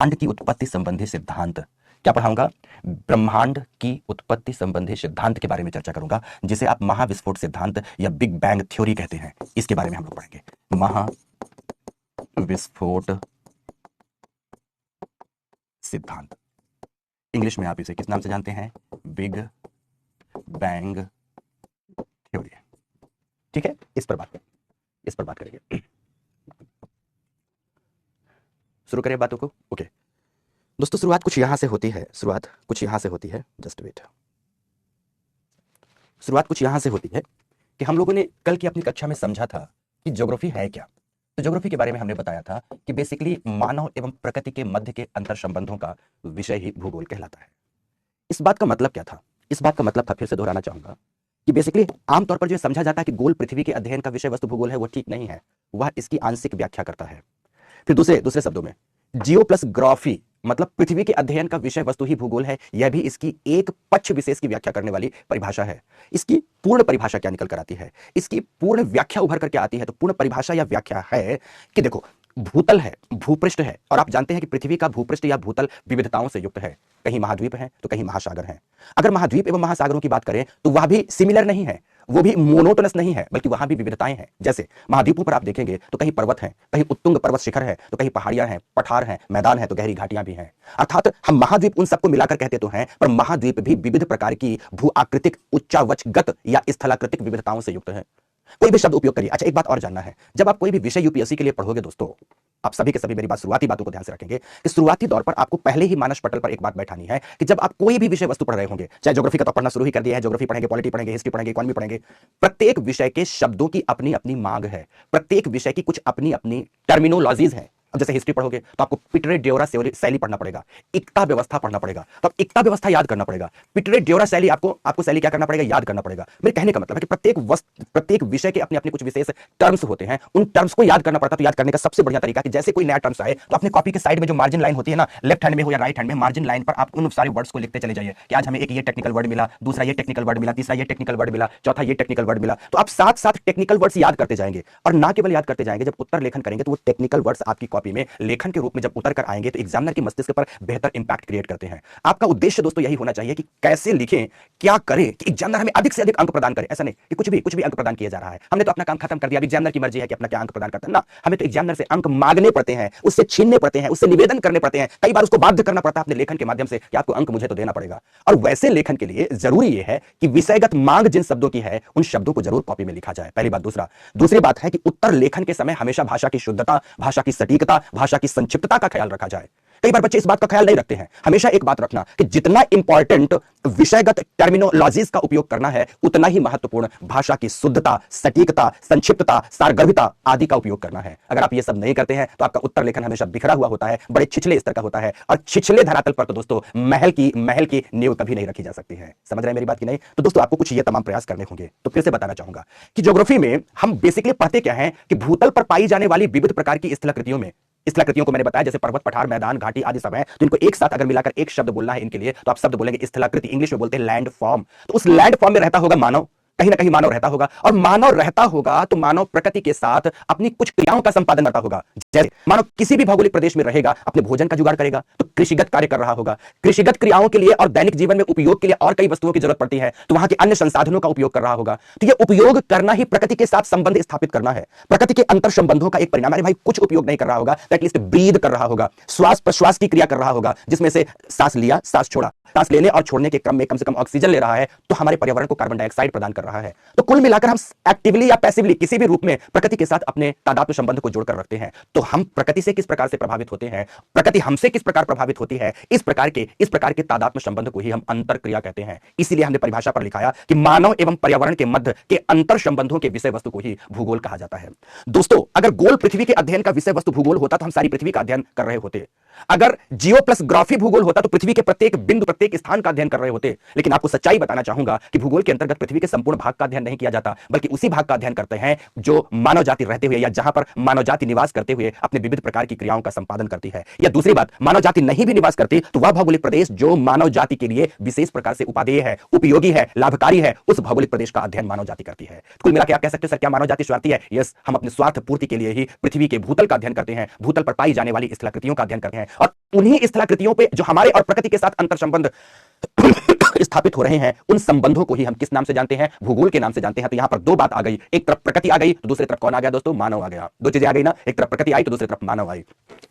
ब्रह्मांड की उत्पत्ति संबंधी सिद्धांत क्या पढ़ाऊंगा? ब्रह्मांड की उत्पत्ति संबंधी सिद्धांत के बारे में चर्चा करूंगा, जिसे आप महाविस्फोट सिद्धांत या बिग बैंग थ्योरी कहते हैं। इसके बारे में हम लोग पढ़ेंगे। महाविस्फोट सिद्धांत, इंग्लिश में आप इसे किस नाम से जानते हैं? Big bang theory. ठीक है, इस पर बात करेंगे। शुरू करें बातों को। ओके दोस्तों, शुरुआत कुछ यहां से होती है। Just wait. शुरुआत कुछ यहां से होती है कि हम लोगों ने कल की अपनी कक्षा में समझा था कि ज्योग्राफी है क्या। तो ज्योग्राफी के बारे में हमने बताया था कि बेसिकली मानव एवं प्रकृति के मध्य के अंतर संबंधों का विषय ही भूगोल कहलाता है। इस बात का मतलब क्या था? इस बात का मतलब था, फिर से दोहराना चाहूंगा कि बेसिकली आमतौर पर जो समझा जाता है कि गोल पृथ्वी के अध्ययन का विषय वस्तु भूगोल है, वो ठीक नहीं है। वह इसकी आंशिक व्याख्या करता है। फिर दूसरे शब्दों में जियो प्लस ग्राफी मतलब पृथ्वी के अध्ययन का विषय वस्तु ही भूगोल है, यह भी इसकी एक पक्ष विशेष की व्याख्या करने वाली परिभाषा है। इसकी पूर्ण परिभाषा क्या निकल कर आती है? इसकी पूर्ण व्याख्या उभर कर क्या आती है? तो पूर्ण परिभाषा या व्याख्या है कि देखो, भूतल है, भूपृष्ठ है, और आप जानते हैं कि पृथ्वी का भूपृष्ठ या भूतल विविधताओं से युक्त है। कहीं महाद्वीप है तो कहीं महासागर है। अगर महाद्वीप एवं महासागरों की बात करें तो वह भी सिमिलर नहीं है, वो भी मोनोटोनस नहीं है, बल्कि वहां भी विविधताएं हैं। जैसे महाद्वीपों पर आप देखेंगे तो कहीं पर्वत हैं, कहीं उत्तुंग पर्वत शिखर है, तो कहीं पहाड़ियां हैं, पठार हैं, मैदान है, तो गहरी घाटियां भी हैं। अर्थात हम महाद्वीप उन सबको मिलाकर कहते तो हैं, पर महाद्वीप भी विविध प्रकार की भू आकृतिक, उच्चावचगत या स्थलाकृतिक विविधताओं से युक्त है। कोई भी शब्द उपयोग करिए। अच्छा, एक बात और जानना है, जब आप कोई भी विषय यूपीएससी के लिए पढ़ोगे दोस्तों, आप सभी के सभी मेरी बात शुरुआती बातों को ध्यान से रखेंगे कि शुरुआती दौर पर आपको पहले ही मानस पटल पर एक बात बैठानी है कि जब आप कोई भी विषय वस्तु पढ़ रहे होंगे, चाहे ज्योग्राफी का तो पढ़ना शुरू ही कर दिया है, ज्योग्राफी पढ़ेंगे, पॉलिटी पढ़ेंगे, हिस्ट्री पढ़ेंगे, इकोनॉमी पढ़ेंगे, प्रत्येक विषय के शब्दों की अपनी अपनी मांग है, प्रत्येक विषय की कुछ अपनी अपनी टर्मिनोलॉजीज है। अब जैसे हिस्ट्री पढ़ोगे तो आपको पिटरे ड्योरा शैली पढ़ना पड़ेगा, इक्ता व्यवस्था पढ़ना पड़ेगा, तो इक्ता व्यवस्था याद करना पड़ेगा। पिटरे ड्योरा शैली आपको शैली क्या करना पड़ेगा? याद करना पड़ेगा। मेरे कहने का मतलब है कि प्रत्येक विषय के अपने अपने कुछ विशेष टर्म्स होते हैं, उन टर्म्स को याद करना पड़ता है। तो याद करने का सबसे बढ़िया तरीका कि जैसे कोई नया टर्म्स आए तो अपने कॉपी के साइड में जो मार्जिन लाइन होती है ना, लेफ्ट हैंड में हो या राइट हैंड में, मार्जिन लाइन पर आप उन सारे वर्ड्स को लिखते चले जाइए कि आज हमें एक ये टेक्निकल वर्ड मिला, दूसरा ये टेक्निकल वर्ड मिला, तीसरा ये टेक्निकल वर्ड मिला, चौथा ये टेक्निकल वर्ड मिला। तो आप साथ साथ टेक्निकल वर्ड्स याद करते जाएंगे, और ना केवल याद करते जाएंगे, जब उत्तर लेखन करेंगे तो वो टेक्निकल वर्ड्स आपकी कॉपी में लेखन के रूप में जब उतर कर आएंगे तो एग्जामिनर की मस्तिष्क पर बेहतर इंपैक्ट क्रिएट करते हैं। आपका उद्देश्य दोस्तों यही होना चाहिए कि कैसे लिखें, क्या करें कि एग्जामिनर हमें अधिक से अधिक अंक प्रदान करे। ऐसा नहीं कि कुछ भी अंक प्रदान किया जा रहा है, हमने तो अपना काम खत्म कर दिया, अब एग्जामिनर की मर्जी है कि अपना क्या अंक प्रदान करता है ना। हमें तो एग्जामिनर से अंक मांगने पड़ते हैं, उससे छीनने पड़ते हैं, उससे निवेदन करने पड़ते हैं, कई बार उसको बाध्य करना पड़ता है अपने लेखन के माध्यम से कि आपको अंक मुझे तो देना पड़ेगा। और वैसे लेखन के लिए जरूरी यह है कि विषयगत मांग जिन शब्दों की है उन शब्दों को जरूर कॉपी में लिखा जाए, पहली बात। दूसरी बात है कि उत्तर लेखन के समय हमेशा भाषा की शुद्धता, भाषा की सटीकता, भाषा की संक्षिप्तता का ख्याल रखा जाए। कई बार बच्चे इस बात का ख्याल नहीं रखते हैं। हमेशा एक बात रखना कि जितना इंपॉर्टेंट विषयगत टर्मिनोलॉजीज का उपयोग करना है, उतना ही महत्वपूर्ण भाषा की शुद्धता, सटीकता, संक्षिप्तता, सारगर्भिता आदि का उपयोग करना है। अगर आप ये सब नहीं करते हैं तो आपका उत्तर लेखन हमेशा बिखरा हुआ होता है, बड़े छिछले स्तर का होता है, और छिछले धरातल पर तो दोस्तों महल की नींव कभी नहीं रखी जा सकती है। समझ रहे हैं मेरी बात की नहीं? तो दोस्तों आपको कुछ ये तमाम प्रयास करने होंगे। तो फिर से बताना चाहूंगा कि ज्योग्राफी में हम बेसिकली पढ़ते क्या है कि भूतल पर पाई जाने वाली विविध प्रकार की स्थलाकृतियों को मैंने बताया, जैसे पर्वत, पठार, मैदान, घाटी आदि सब है। तो इनको एक साथ अगर मिलाकर एक शब्द बोलना है इनके लिए, तो आप शब्द बोलेंगे स्थलाकृति। इंग्लिश में बोलते हैं लैंड फॉर्म। तो उस लैंड फॉर्म में रहता होगा मानव, कहीं ना कहीं मानव रहता होगा, और मानव रहता होगा तो मानव प्रकृति के साथ अपनी कुछ क्रियाओं का संपादन करता होगा। जैसे मानव किसी भी भौगोलिक प्रदेश में रहेगा, अपने भोजन का जुगाड़ करेगा, तो कृषिगत कार्य कर रहा होगा। कृषिगत क्रियाओं के लिए और दैनिक जीवन में उपयोग के लिए और कई वस्तुओं की जरूरत पड़ती है, तो वहां के अन्य संसाधनों का उपयोग कर रहा होगा। तो यह उपयोग करना ही प्रकृति के साथ संबंध स्थापित करना है, प्रकृति के अंतर संबंधों का एक परिणाम। अरे भाई, कुछ उपयोग नहीं कर रहा होगा, एटलीस्ट ब्रीद कर रहा होगा, श्वास प्रश्वास की क्रिया कर रहा होगा, जिसमें से सांस लिया, सांस छोड़ा, सांस लेने और छोड़ने के क्रम में कम से कम ऑक्सीजन ले रहा है, तो हमारे पर्यावरण को कार्बन डाइऑक्साइड प्रदान कर रहा है। तो कुल मिलाकर हम एक्टिवली या पैसिवली किसी भी रूप में प्रकृति के साथ अपने तादात्म्य संबंध को जोड़कर रखते हैं। तो हम प्रकृति से किस प्रकार से प्रभावित होते हैं, प्रकृति हमसे किस प्रकार प्रभावित होती है, इस प्रकार के तादात्म्य संबंध को ही हम अंतरक्रिया कहते हैं। इसीलिए हमने परिभाषा पर लिखाया कि मानव एवं पर्यावरण के मध्य के अंतर संबंधों के विषय वस्तु को ही भूगोल कहा जाता है। दोस्तों, अगर गोल पृथ्वी के अध्ययन का विषय वस्तु भूगोल होता तो हम सारी पृथ्वी का अध्ययन कर रहे होते। अगर जियो प्लस ग्राफी भूगोल होता तो पृथ्वी के प्रत्येक बिंदु, प्रत्येक स्थान का अध्ययन कर रहे होते। लेकिन आपको सच्चाई बताना चाहूंगा कि भूगोल के अंतर्गत पृथ्वी के संपूर्ण भाग का अध्ययन नहीं किया जाता, बल्कि उसी भाग का अध्ययन करते हैं जो मानव जाति रहते हुए या जहां पर मानव जाति निवास करते हुए अपने विविध प्रकार की क्रियाओं का संपादन करती है। या दूसरी बात, मानव जाति नहीं भी निवास करती तो वह भौगोलिक प्रदेश जो मानव जाति के लिए विशेष प्रकार से उपादेय है, उपयोगी है, लाभकारी है, उस भौगोलिक प्रदेश का अध्ययन मानव जाति करती है। कुल मिलाकर आप कह सकते हैं, सर क्या मानव जाति स्वार्थी है? यस, हम अपने स्वार्थ पूर्ति के लिए ही पृथ्वी के भूतल का अध्ययन करते हैं, भूतल पर पाई जाने वाली स्थलाकृतियों का अध्ययन करते हैं। और उन्हीं स्थलाकृतियों पे जो हमारे और प्रकृति के साथ अंतर संबंध स्थापित हो रहे हैं, उन संबंधों को ही हम किस नाम से जानते हैं? भूगोल के नाम से जानते हैं। तो यहां पर दो बात आ गई, एक तरफ प्रकृति आ गई तो दूसरी तरफ कौन आ गया दोस्तों? मानव आ गया। दो चीजें आ गई ना, एक तरफ प्रकृति आई तो दूसरी तरफ मानव आई।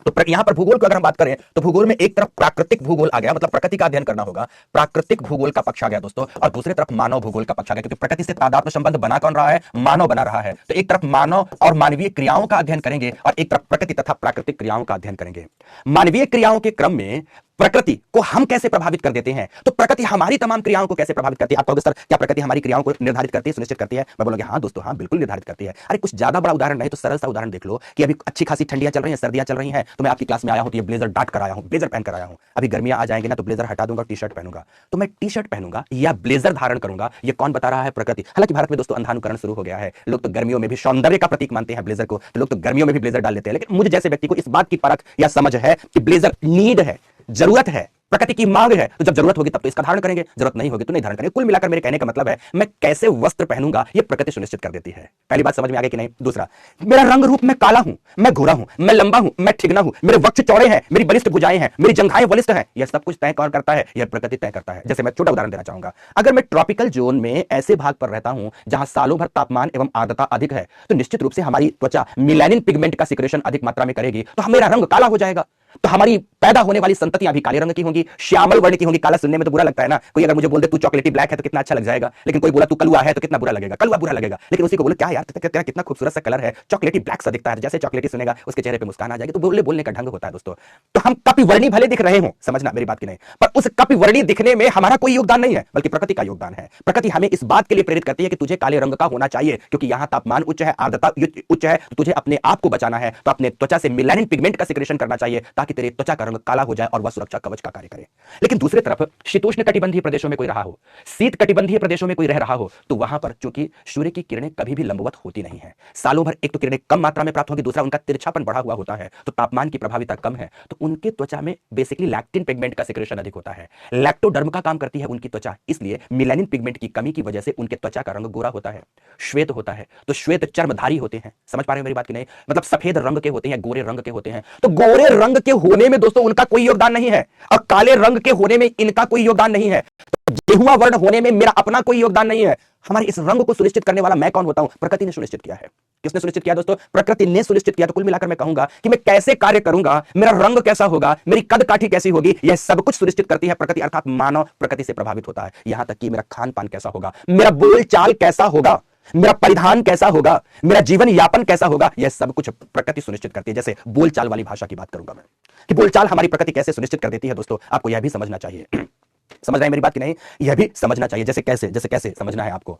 तो यहां पर भूगोल को अगर हम बात करें तो भूगोल में एक तरफ प्राकृतिक भूगोल आ गया, मतलब प्रकृति का अध्ययन करना होगा, प्राकृतिक भूगोल का पक्ष आ गया दोस्तों, और दूसरी तरफ मानव भूगोल का पक्ष आ गया, क्योंकि प्रकृति से तादात्म्य संबंध बना कौन रहा है? मानव बना रहा है। तो एक तरफ मानव और मानवीय क्रियाओं का अध्ययन करेंगे और एक तरफ प्रकृति तथा प्राकृतिक क्रियाओं का अध्ययन करेंगे। मानवीय क्रियाओं के क्रम में प्रकृति को हम कैसे प्रभावित कर देते हैं, तो प्रकृति हमारी तमाम क्रियाओं को कैसे प्रभावित करती है? आप कहोगे सर क्या प्रकृति हमारी क्रियाओं को निर्धारित करती है, सुनिश्चित करती है? मैं बोलूंगा हाँ दोस्तों, हाँ बिल्कुल निर्धारित करती है। अरे कुछ ज्यादा बड़ा उदाहरण नहीं तो सरल सा उदाहरण देख लो कि अभी अच्छी खासी ठंडियां चल रही हैं, सर्दियां चल रही हैं, तो मैं आपकी क्लास में आया हूं तो ये ब्लेजर डाट कर आया हूं, ब्लेजर पहन कर आया हूं। अभी गर्मियां आ जाएंगे ना तो ब्लेजर हटा दूंगा, टी शर्ट पहनूंगा। तो मैं टी शर्ट पहनूंगा या ब्लेजर धारण करूंगा, ये कौन बता रहा है? प्रकृति। हालांकि भारत में दोस्तों अंधानुकरण शुरू हो गया है, लोग तो गर्मियों में भी सौंदर्य का प्रतीक मानते हैं ब्लेजर को, तो लोग तो गर्मियों में भी ब्लेजर डाल लेते हैं। लेकिन मुझे जैसे व्यक्ति को इस बात की परख या समझ है कि ब्लेजर नीड है, जरूरत है, प्रकृति की मांग है, तो जब जरूरत होगी तब तो इसका धारण करेंगे, जरूरत नहीं होगी तो नहीं धारण करेंगे। कुल मिलाकर मेरे कहने का मतलब है मैं कैसे वस्त्र पहनूंगा ये प्रकृति सुनिश्चित कर देती है। पहली बात समझ में आ गई कि नहीं? दूसरा, मेरा रंग रूप, मैं काला हूं, मैं गोरा हूं, मैं लंबा हूं, मैं ठिगना हूं, मेरे वक्ष चौड़े हैं, मेरी बलिष्ठ भुजाएं हैं, मेरी जंघाएं बलिष्ठ हैं, यह सब कुछ तय कौन करता है? यह प्रकृति तय करता है। जैसे मैं छोटा उदाहरण देना चाहूंगा, अगर मैं ट्रॉपिकल जोन में ऐसे भाग पर रहता हूं जहां सालों भर तापमान एवं आर्द्रता अधिक है, तो निश्चित रूप से हमारी त्वचा मिलेनिन पिगमेंट का सिक्रेशन अधिक मात्रा में करेगी, तो मेरा रंग काला हो जाएगा। तो हमारी पैदा होने वाली संततियां भी काले रंग की होंगी, श्यामल वर्ण की होंगी। काला सुनने में तो बुरा लगता है ना, कोई अगर मुझे बोल दे तू चॉकलेटी ब्लैक है तो कितना अच्छा लग जाएगा, लेकिन कोई बोला तू कलुआ है तो कितना बुरा लगेगा, कलुआ बुरा लगेगा। लेकिन उसी को बोले क्या यार तेरा कितना खूबसूरत सा कलर है, चॉकलेटी ब्लैक सा दिखता है, जैसे चॉकलेटी सुनेगा उसके चेहरे पे मुस्कान आ जाएगी। तो बोलने का ढंग होता है दोस्तों। तो हम कपिवर्णी भले दिख रहे हो, समझना मेरी बात की नहीं, पर उस कपिवर्णी दिखने में हमारा कोई योगदान नहीं है, बल्कि प्रकृति का योगदान है। प्रकृति हमें इस बात के लिए प्रेरित करती है कि तुझे काले रंग का होना चाहिए, क्योंकि यहां तापमान उच्च है, आर्द्रता उच्च है, तो तुझे अपने आप को बचाना है, तो अपने त्वचा से मिलेनिन पिगमेंट का सिक्रेशन करना चाहिए ताकि तेरे त्वचा का रंग काला हो जाए और वह सुरक्षा कवच का कार्य करे। लेकिन दूसरी तरफ शीतोष्ण कटिबंधीय प्रदेशों में कोई रहा हो, शीत कटिबंधीय प्रदेशों में कोई रह रहा हो, तो वहां पर चूंकि सूर्य की किरणें कभी भी लंबवत होती नहीं है, सालों भर एक तो किरणें कम मात्रा में प्राप्त होंगी, दूसरा उनका तिरछापन बढ़ा हुआ होता है, तो तापमान की प्रभाविता कम है, तो उनके त्वचा में बेसिकली लैक्टिन पिगमेंट का सिक्रेशन अधिक होता है, लैक्टोडर्म का काम करती है उनकी त्वचा, इसलिए मिलेनिन पिगमेंट की कमी की वजह से उनके त्वचा का रंग गोरा होता है, श्वेत होता है। तो श्वेत चर्मधारी होते हैं, समझ पा रहे हैं मेरी बात की नहीं? मतलब सफेद रंग के होते हैं, गोरे रंग के होते हैं। तो गोरे रंग के होने में दोस्तों उनका कोई योगदान नहीं है, और काले रंग के होने में इनका कोई योगदान नहीं है, गेहुआ वर्ण होने में मेरा अपना कोई योगदान नहीं है। हमारे इस रंग को सुनिश्चित करने वाला मैं कौन होता हूं? प्रकृति ने सुनिश्चित किया है। किसने सुनिश्चित किया दोस्तों? प्रकृति ने सुनिश्चित किया। तो कुल मिलाकर मैं कहूंगा कि मैं कैसे कार्य करूंगा, मेरा रंग कैसा होगा, मेरी कद काठी कैसी होगी, यह सब कुछ सुनिश्चित करती है प्रकृति, अर्थात मानव प्रकृति से प्रभावित होता है। यहां तक कि मेरा खान पान कैसा होगा, मेरा बोल चाल कैसा होगा, मेरा परिधान कैसा होगा, मेरा जीवन यापन कैसा होगा, यह सब कुछ प्रकृति सुनिश्चित करती है। जैसे बोलचाल वाली भाषा की बात करूंगा मैं कि बोलचाल हमारी प्रकृति कैसे सुनिश्चित कर देती है दोस्तों, आपको यह भी समझना चाहिए। समझ रहे हैं मेरी बात की नहीं? यह भी समझना चाहिए। जैसे कैसे समझना है आपको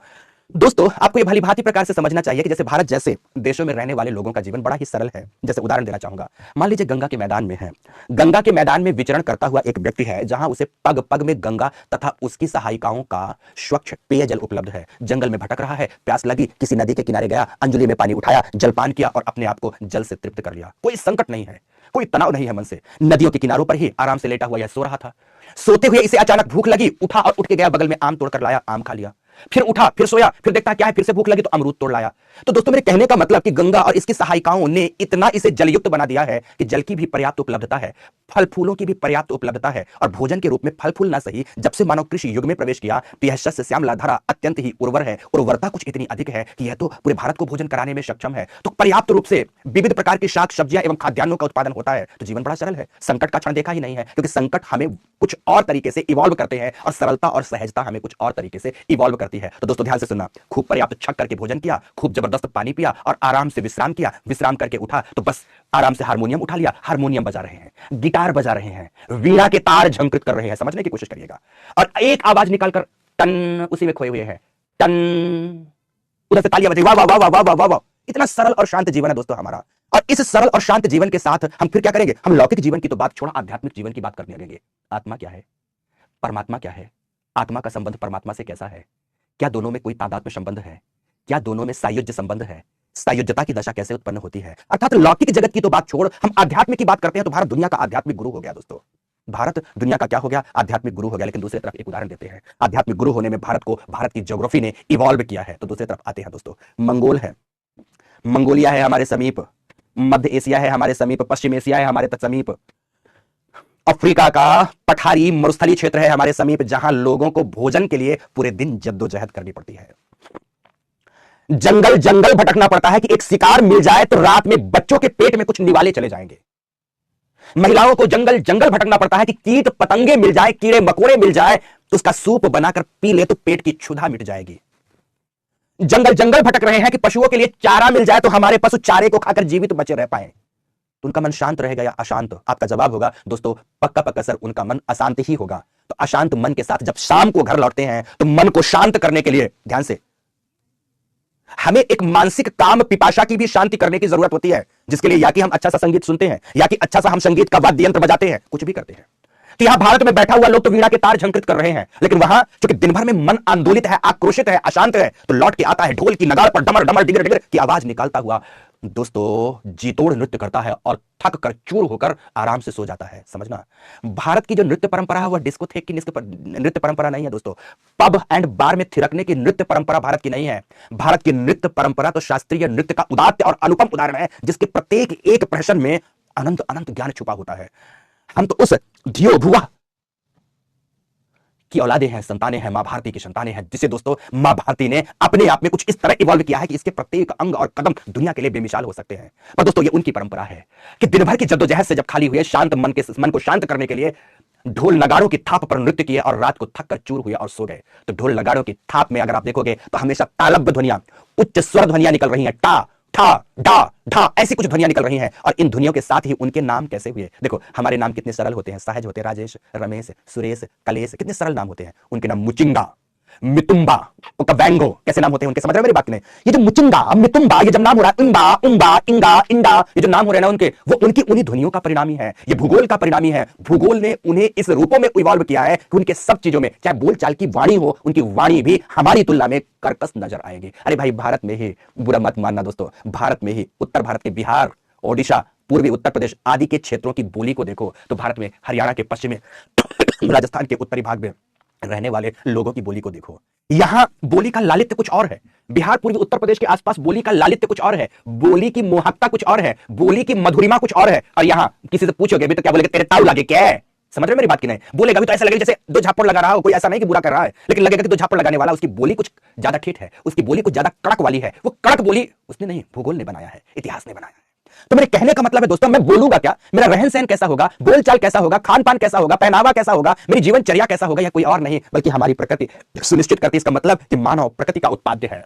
दोस्तों, आपको यह भली भांति प्रकार से समझना चाहिए कि जैसे भारत जैसे देशों में रहने वाले लोगों का जीवन बड़ा ही सरल है। जैसे उदाहरण देना चाहूंगा, मान लीजिए गंगा के मैदान में है, गंगा के मैदान में विचरण करता हुआ एक व्यक्ति है, जहां उसे पग पग में गंगा तथा उसकी सहायिकाओं का स्वच्छ पेयजल उपलब्ध है। जंगल में भटक रहा है, प्यास लगी, किसी नदी के किनारे गया, अंजुली में पानी उठाया, जलपान किया और अपने आप को जल से तृप्त कर लिया। कोई संकट नहीं है, कोई तनाव नहीं है मन से। नदियों के किनारों पर ही आराम से लेटा हुआ यह सो रहा था। सोते हुए इसे अचानक भूख लगी, उठा और उठ के गया, बगल में आम तोड़कर लाया, आम खा लिया। फिर उठा, फिर सोया, फिर देखता क्या है, फिर से भूख लगी तो अमरूद तोड़ लाया। तो दोस्तों मेरे कहने का मतलब कि गंगा और इसकी सहायिकाओं ने इतना इसे जलयुक्त बना दिया है कि जल की भी पर्याप्त उपलब्धता है, फल फूलों की भी पर्याप्त उपलब्धता है, और भोजन के रूप में फल फूल ना सही, जब से मानव कृषि युग में प्रवेश किया तो यह शस्य श्यामला धारा अत्यंत ही उर्वर है। उर्वरता कुछ इतनी अधिक है कि यह तो पूरे भारत को भोजन कराने में सक्षम है। तो पर्याप्त रूप से विविध प्रकार की शाक सब्जियां एवं खाद्यान्नों का उत्पादन होता है, तो जीवन बड़ा सरल है। संकट का क्षण देखा ही नहीं है, क्योंकि संकट हमें कुछ और तरीके से इवॉल्व करते हैं और सरलता और सहजता हमें कुछ और तरीके से इवॉल्व करती है। तो दोस्तों ध्यान से सुनना, खूब पर्याप्त छक करके भोजन किया, खूब जबरदस्त पानी पिया और आराम से विश्राम किया, विश्राम करके उठा तो बस आराम से हारमोनियम उठा लिया, हारमोनियम बजा रहे हैं, गिटार बजा रहे हैं, वीणा के तार झंकृत कर रहे हैं, समझने की कोशिश करिएगा, और एक आवाज निकालकर टन उसी में खोए हुए हैं, टन उधर से तालियां बजेगी, वाह वाह वाह वाह वाह वाह वाह। इतना सरल और शांत जीवन है दोस्तों हमारा। और इस सरल और शांत जीवन के साथ हम फिर क्या करेंगे? हम लौकिक जीवन की तो बात छोड़ा, आध्यात्मिक जीवन की बात करने लगेंगे। आत्मा क्या है, परमात्मा क्या है, आत्मा का संबंध परमात्मा से कैसा है, क्या दोनों में कोई तादात्म्य संबंध है, क्या दोनों में सायुज्य संबंध है, सायुज्यता की दशा कैसे उत्पन्न होती है। अर्थात लौकिक जगत की तो बात छोड़, हम आध्यात्मिक की बात करते हैं तो भारत दुनिया का आध्यात्मिक गुरु हो गया दोस्तों। भारत दुनिया का क्या हो गया? आध्यात्मिक गुरु हो गया। लेकिन दूसरी तरफ एक उदाहरण देते हैं, आध्यात्मिक गुरु होने में भारत को, भारत की ज्योग्राफी ने इवॉल्व किया है। तो दूसरी तरफ आते हैं दोस्तों, मंगोल है, मंगोलिया है हमारे समीप, मध्य एशिया है हमारे समीप, पश्चिम एशिया है हमारे समीप, अफ्रीका का पठारी मरुस्थलीय क्षेत्र है हमारे समीप, जहां लोगों को भोजन के लिए पूरे दिन जद्दोजहद करनी पड़ती है। जंगल जंगल भटकना पड़ता है कि एक शिकार मिल जाए तो रात में बच्चों के पेट में कुछ निवाले चले जाएंगे। महिलाओं को जंगल जंगल भटकना पड़ता है कि कीट पतंगे मिल जाए, कीड़े मकोड़े मिल जाए तो उसका सूप बनाकर पी ले तो पेट की क्षुधा मिट जाएगी। जंगल जंगल भटक रहे हैं कि पशुओं के लिए चारा मिल जाए तो हमारे पशु चारे को खाकर जीवित बचे रह पाए। तो उनका मन शांत रहेगा या अशांत? आपका जवाब होगा दोस्तों पक्का पक्का सर, उनका मन अशांत ही होगा। तो अशांत मन के साथ जब शाम को घर लौटते हैं तो मन को शांत करने के लिए, ध्यान से, हमें एक मानसिक काम पिपाशा की भी शांति करने की जरूरत होती है, जिसके लिए या कि हम अच्छा सा संगीत सुनते हैं, या कि अच्छा सा हम संगीत का वाद्य यंत्र बजाते हैं, कुछ भी करते हैं। तो यहां भारत में बैठा हुआ लोग तो वीणा के तार झंकृत कर रहे हैं, लेकिन वहां चूंकि दिन भर में मन आंदोलित है, आक्रोशित है, अशांत है, तो लौट के आता है ढोल की नगाड़ पर डमर डमर डिगर डिगर की आवाज निकालता हुआ दोस्तों जीतोड़ नृत्य करता है और थक कर चूर होकर आराम से सो जाता है। समझना, भारत की जो नृत्य परंपरा है वह डिस्कोथेक की नृत्य परंपरा नहीं है दोस्तों। पब एंड बार में थिरकने की नृत्य परंपरा भारत की नहीं है। भारत की नृत्य परंपरा तो शास्त्रीय नृत्य का उदात्त और अनुपम उदाहरण है, जिसके प्रत्येक एक प्रश्न में अनंत अनंत ज्ञान छुपा होता है। हम तो उस धियो भुआ की औलादे हैं, संतानें हैं, मां भारती की संतानें हैं, जिसे दोस्तों मां भारती ने अपने आप में कुछ इस तरह इवॉल्व किया है कि इसके प्रत्येक अंग और कदम दुनिया के लिए बेमिसाल हो सकते हैं। पर दोस्तों ये उनकी परंपरा है कि दिन भर की जद्दोजहद से जब खाली हुए, शांत मन को शांत करने के लिए ढोल नगाड़ों की थाप पर नृत्य किए और रात को थक कर चूर हुए और सो गए। तो ढोल नगाड़ों की थाप में अगर आप देखोगे तो हमेशा तालब्य ध्वनियां, उच्च स्वर ध्वनियां निकल रही हैं, टा ठा डा ढा, ऐसी कुछ ध्वनियां निकल रही हैं। और इन ध्वनियों के साथ ही उनके नाम कैसे हुए? देखो हमारे नाम कितने सरल होते हैं, सहज होते हैं, राजेश, रमेश, सुरेश, कलेश, कितने सरल नाम होते हैं। उनके नाम मुचिंगा, मितुंबा, कवैंगो, कैसे नाम होते हैं उनके, समझ रहे हो मेरी बात नहीं? ये जो मुचिंगा, मितुंबा, ये जब नाम हो रहा है, उम्बा, उम्बा, इंगा, इंडा, ये जो नाम हो रहे हैं ना उनके, वो उनकी उन्हीं ध्वनियों का परिणामी है। ये भूगोल का परिणामी है। भूगोल ने उन्हें इस रूपों में इवॉल्व किया है कि उनके सब चीजों में, चाहे बोलचाल की वाणी हो, उनकी वाणी भी हमारी तुलना में कर्कश नजर आएगी। अरे भाई भारत में ही, बुरा मत मानना दोस्तों, भारत में ही उत्तर भारत के बिहार, ओडिशा, पूर्वी उत्तर प्रदेश आदि के क्षेत्रों की बोली को देखो तो भारत में हरियाणा के पश्चिमी राजस्थान के उत्तरी भाग में रहने वाले लोगों की बोली को देखो। यहां बोली का लालित्य कुछ और है, बिहार पूर्वी उत्तर प्रदेश के आसपास बोली का लालित्य कुछ और है, बोली की मोहकता कुछ और है, बोली की मधुरिमा कुछ और है। और यहां किसी से पूछोगे भी तो क्या बोलेगा, तेरे ताऊ लागे क्या है? समझ रहे मेरी बात की नहीं? बोलेगा भी तो ऐसा लगेगा जैसे दो झापड़ लगा रहा हो। कोई ऐसा नहीं कि बुरा कर रहा है, लेकिन लगेगा कि दो झापड़ लगाने वाला, उसकी बोली कुछ ज्यादा ठेठ है, उसकी बोली कुछ ज्यादा कड़क वाली है। वो कड़क बोली उसने नहीं, भूगोल ने बनाया है, इतिहास ने बनाया है। तो मेरे कहने का मतलब है दोस्तों, मैं बोलूंगा क्या, मेरा रहन सहन कैसा होगा, बोलचाल कैसा होगा, खान पान कैसा होगा, पहनावा कैसा होगा, मेरी जीवनचर्या कैसा होगा, यह कोई और नहीं बल्कि हमारी प्रकृति सुनिश्चित करती है। इसका मतलब कि मानव प्रकृति का उत्पाद्य है।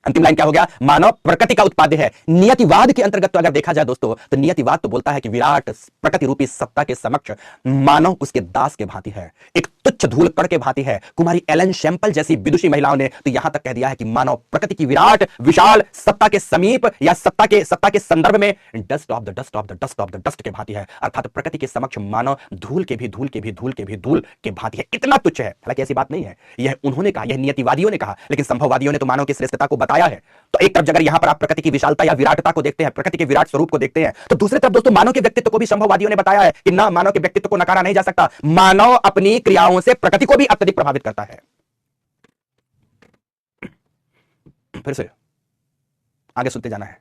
अंतिम लाइन क्या हो गया? मानव प्रकृति का उत्पाद्य है। नियतिवाद के अंतर्गत तो अगर देखा जाए दोस्तों, तो नियतिवाद तो बोलता है कि विराट प्रकृति रूपी सत्ता के समक्ष मानव उसके दास के भांति है, एक तुच्छ धूल कण के भांति है। कुमारी एलन शैंपल जैसी विदुषी महिलाओं ने तो यहां तक कह दिया है कि मानव प्रकृति की विराट विशाल सत्ता के समीप या सत्ता के संदर्भ में dust of the dust of the dust of the dust के भांति है। अर्थात प्रकृति के समक्ष मानव धूल के भी धूल के भी धूल के भी धूल के भांति है, इतना तुच्छ है। हालांकि ऐसी बात नहीं है, यह उन्होंने कहा, यह नियतिवादियों ने कहा, लेकिन संभववादियों ने तो मानव की श्रेष्ठता को बताया है। तो एक तरफ अगर यहां पर आप प्रकृति की विशालता या विराटता को देखते हैं, प्रकृति के विराट स्वरूप को देखते हैं, तो दूसरी तरफ दोस्तों मानव के व्यक्तित्व को भी संभववादियों ने बताया है कि ना, मानव के व्यक्तित्व को नकारा नहीं जा सकता। मानव अपनी क्रियाओं से प्रकृति को भी अत्यधिक प्रभावित करता है। फिर से आगे सुनते जाना है।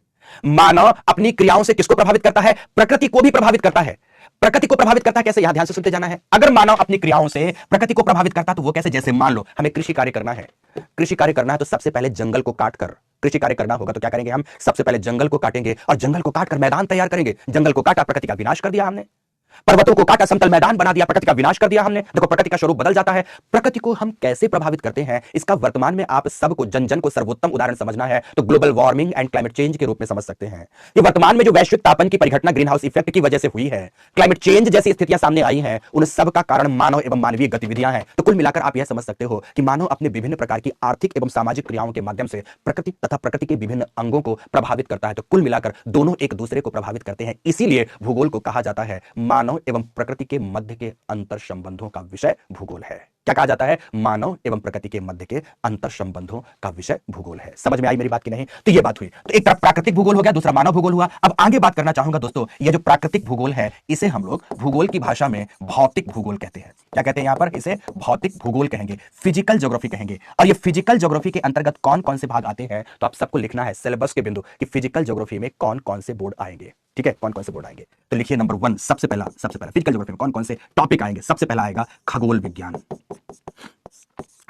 मानव अपनी क्रियाओं से किसको प्रभावित करता है? प्रकृति को भी प्रभावित करता है। प्रकृति को प्रभावित करता है कैसे? यहां ध्यान से सुनते जाना है। अगर मानव अपनी क्रियाओं से प्रकृति को प्रभावित करता है तो वो कैसे? जैसे मान लो हमें कृषि कार्य करना है, कृषि कार्य करना है तो सबसे पहले जंगल को काटकर कृषि कार्य करना होगा। तो क्या करेंगे हम? सबसे पहले जंगल को काटेंगे और जंगल को काटकर मैदान तैयार करेंगे। जंगल को काटा, प्रकृति का विनाश कर दिया हमने। पर्वतों को काटा, समतल मैदान बना दिया, प्रकृति का विनाश कर दिया हमने। देखो प्रकृति का स्वरूप बदल जाता है। प्रकृति को हम कैसे प्रभावित करते हैं, इसका वर्तमान में आप सबको, जन जन को सर्वोत्तम उदाहरण समझना है तो global warming and climate change के रूप में समझ सकते हैं। कि वर्तमान में जो वैश्विक तापन की परिघटना ग्रीन हाउस इफेक्ट की वजह से हुई है, क्लाइमेट चेंज जैसी स्थितियां सामने आई हैं, उन सब का कारण मानव एवं मानवीय गतिविधियां हैं। तो कुल मिलाकर आप यह समझ सकते हो कि मानव अपने विभिन्न प्रकार की आर्थिक एवं सामाजिक क्रियाओं के माध्यम से प्रकृति तथा प्रकृति के विभिन्न अंगों को प्रभावित करता है। तो कुल मिलाकर दोनों एक दूसरे को प्रभावित करते हैं। इसीलिए भूगोल को कहा जाता है मानव एवं प्रकृति के मध्य के अंतर संबंधों का विषय भूगोल है। क्या कहा जाता है? मानव एवं प्रकृति के मध्य के अंतर संबंधों का विषय भूगोल है। समझ में आई मेरी बात की नहीं? तो ये बात हुई। तो एक तरफ प्राकृतिक भूगोल हो गया, दूसरा मानव भूगोल हुआ। अब आगे बात करना चाहूंगा दोस्तों, ये जो प्राकृतिक भूगोल है इसे हम लोग भूगोल की भाषा में भौतिक भूगोल कहते हैं। क्या कहते हैं यहां पर? इसे भौतिक भूगोल कहेंगे, फिजिकल ज्योग्राफी कहेंगे। और ये फिजिकल ज्योग्राफी के अंतर्गत कौन कौन से भाग आते हैं तो आप सबको लिखना है सिलेबस के बिंदु कि फिजिकल ज्योग्राफी में कौन कौन से बोर्ड आएंगे। ठीक है, कौन कौन से बोर्ड आएंगे तो लिखिए नंबर 1, सबसे पहला फिजिकल ज्योग्राफी में कौन कौन से टॉपिक आएंगे। सबसे पहला आएगा खगोल विज्ञान।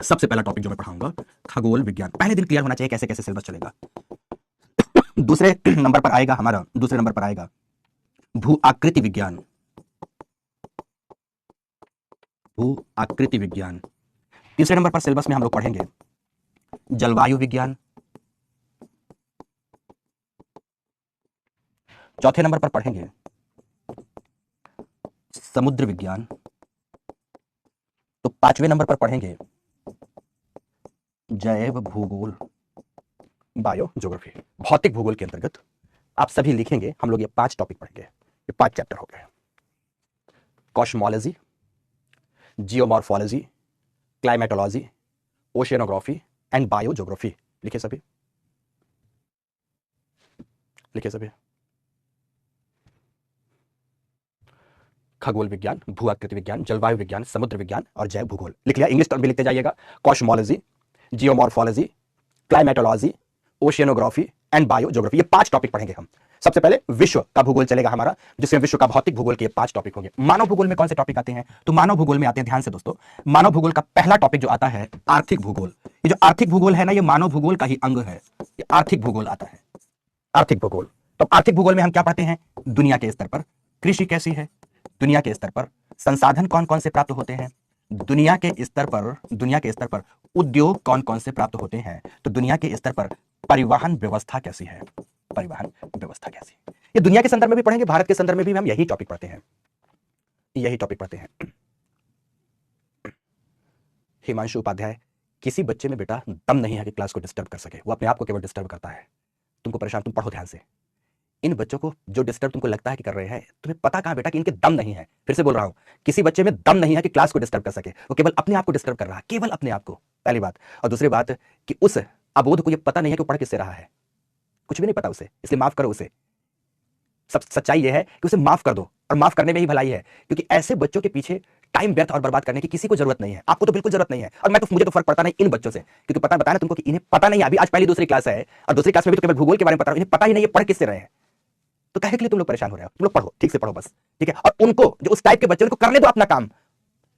सबसे पहला टॉपिक जो मैं पढ़ाऊंगा खगोल विज्ञान। पहले दिन क्लियर होना चाहिए कैसे कैसे सिलेबस चलेगा। दूसरे नंबर पर आएगा भू आकृति विज्ञान। भू आकृति विज्ञान। तीसरे नंबर पर सिलेबस में हम लोग पढ़ेंगे जलवायु विज्ञान। चौथे नंबर पर पढ़ेंगे समुद्र विज्ञान। तो पांचवें नंबर पर पढ़ेंगे जैव भूगोल, बायो ज्योग्राफी। भौतिक भूगोल के अंतर्गत आप सभी लिखेंगे, हम लोग ये 5 टॉपिक पढ़ेंगे। ये 5 चैप्टर हो गए। Cosmology, geomorphology, climatology, oceanography and bio geography. लिखे सभी, लिखे सभी। खगोल विज्ञान, भू आकृति विज्ञान, जलवायु विज्ञान, समुद्र विज्ञान और जैव भूगोल। लिख लिया? इंग्लिश टर्म भी लिखते जाइएगा। Cosmology, geomorphology, climatology, oceanography and bio geography. ये 5 टॉपिक पढ़ेंगे हम। सबसे पहले विश्व का भूगोल चलेगा हमारा, जिसमें विश्व का भौतिक भूगोल के 5 टॉपिक होंगे। मानव भूगोल में कौन से टॉपिक आते हैं तो मानव भूगोल में आते हैं, ध्यान से दोस्तों, मानव भूगोल का पहला टॉपिक जो आता है आर्थिक भूगोल। ये जो आर्थिक भूगोल है ना, ये मानव भूगोल का ही अंग है। ये आर्थिक भूगोल आता है, आर्थिक भूगोल। तो आर्थिक भूगोल में हम क्या पढ़ते हैं? दुनिया के स्तर पर कृषि कैसी है, दुनिया के स्तर पर संसाधन कौन कौन से प्राप्त होते हैं, दुनिया के स्तर पर उद्योग कौन कौन से प्राप्त होते हैं, तो दुनिया के स्तर पर परिवहन व्यवस्था कैसी है, परिवहन व्यवस्था कैसी है। ये दुनिया के संदर्भ में भी पढ़ेंगे, भारत के संदर्भ में भी हम यही टॉपिक पढ़ते हैं, यही टॉपिक पढ़ते हैं। हिमांशु उपाध्याय, किसी बच्चे में बेटा दम नहीं है कि क्लास को डिस्टर्ब कर सके, वो अपने आप को केवल डिस्टर्ब करता है। तुमको परेशान, तुम पढ़ो ध्यान से। इन बच्चों को जो डिस्टर्ब तुमको लगता है कि कर रहे हैं, तुम्हें पता कहां बेटा कि इनके दम नहीं है। फिर से बोल रहा हूं, किसी बच्चे में दम नहीं है कि क्लास को डिस्टर्ब कर सके, वो केवल अपने आप को डिस्टर्ब कर रहा है, केवल अपने आप को। पहली बात। और दूसरी बात कि उस अबोध को ये पता नहीं है कि वो पढ़ किससे रहा है, कुछ भी नहीं पता उसे, इसलिए माफ करो उसे। सब सच्चाई ये है कि उसे माफ कर दो, और माफ करने में ही भलाई है, क्योंकि ऐसे बच्चों के पीछे टाइम व्यर्थ और बर्बाद करने की किसी को जरूरत नहीं है। आपको तो बिल्कुल जरूरत नहीं है, और मुझे तो फर्क पड़ता नहीं इन बच्चों से, क्योंकि पता बताना तुमको कि इन्हें पता नहीं है। अभी आज पहली दूसरी क्लास है, और दूसरी क्लास में भी तो केवल भूगोल के बारे में पता, इन्हें पता ही नहीं है पढ़ किससे रहे हैं। तो कहे के लिए तुम लोग परेशान हो रहे हो? तुम लोग पढ़ो, ठीक से पढ़ो बस, ठीक है। और उनको जो उस टाइप के बच्चों को करने दो अपना काम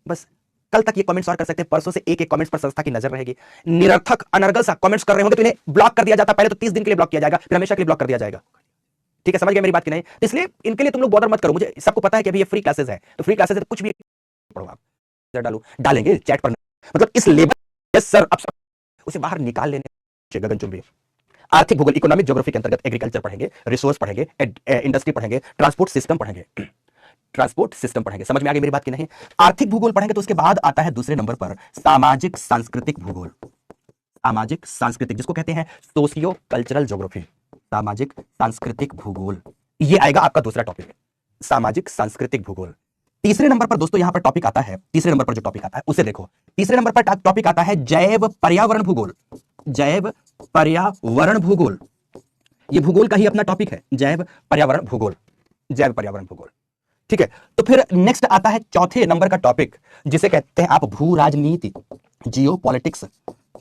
बस। कल तक ये कमेंट्स और कर सकते हैं, परसों से एक एक कमेंट्स पर संस्था की नजर रहेगी। निरर्थक अनर्गल सा कमेंट्स कर रहे होंगे तो इन्हें ब्लॉक कर दिया जाता। पहले तो 30 दिन के लिए ब्लॉक किया जाएगा, फिर हमेशा के लिए ब्लॉक कर दिया जाएगा। ठीक है, समझ गए मेरी बात की नहीं? तो इसलिए इनके लिए तुम लोग बॉदर मत करो। मुझे सबको पता है कि अभी ये फ्री क्लासेस है, तो फ्री क्लासेस है तो कुछ भी पढ़ो आप। डालेंगे चैट पर, मतलब इस लेवल, यस सर, अब उसे बाहर निकाल लेने गगनचुंबी। आर्थिक भूगोल, इकोनॉमिक ज्योग्राफी के अंतर्गत एग्रीकल्चर पढ़ेंगे, रिसोर्स पढ़ेंगे, इंडस्ट्री पढ़ेंगे, ट्रांसपोर्ट सिस्टम पढ़ेंगे, समझ में आ गई मेरी बात की नहीं? आर्थिक भूगोल पढ़ेंगे तो उसके बाद आता है दूसरे नंबर पर सामाजिक सांस्कृतिक भूगोल। सामाजिक सांस्कृतिक, जिसको कहते हैं सोशियो कल्चरल ज्योग्राफी, सामाजिक सांस्कृतिक भूगोल। ये आएगा आपका दूसरा टॉपिक, सामाजिक सांस्कृतिक भूगोल। तीसरे नंबर पर दोस्तों यहां पर टॉपिक आता है, तीसरे नंबर पर जो टॉपिक आता है उसे देखो। तीसरे नंबर पर टॉपिक आता है जैव पर्यावरण भूगोल। जैव पर्यावरण भूगोल, ये भूगोल का ही अपना टॉपिक है, जैव पर्यावरण भूगोल, जैव पर्यावरण भूगोल। ठीक है, तो फिर नेक्स्ट आता है चौथे नंबर का टॉपिक, जिसे कहते हैं आप भू राजनीति, जियो पॉलिटिक्स।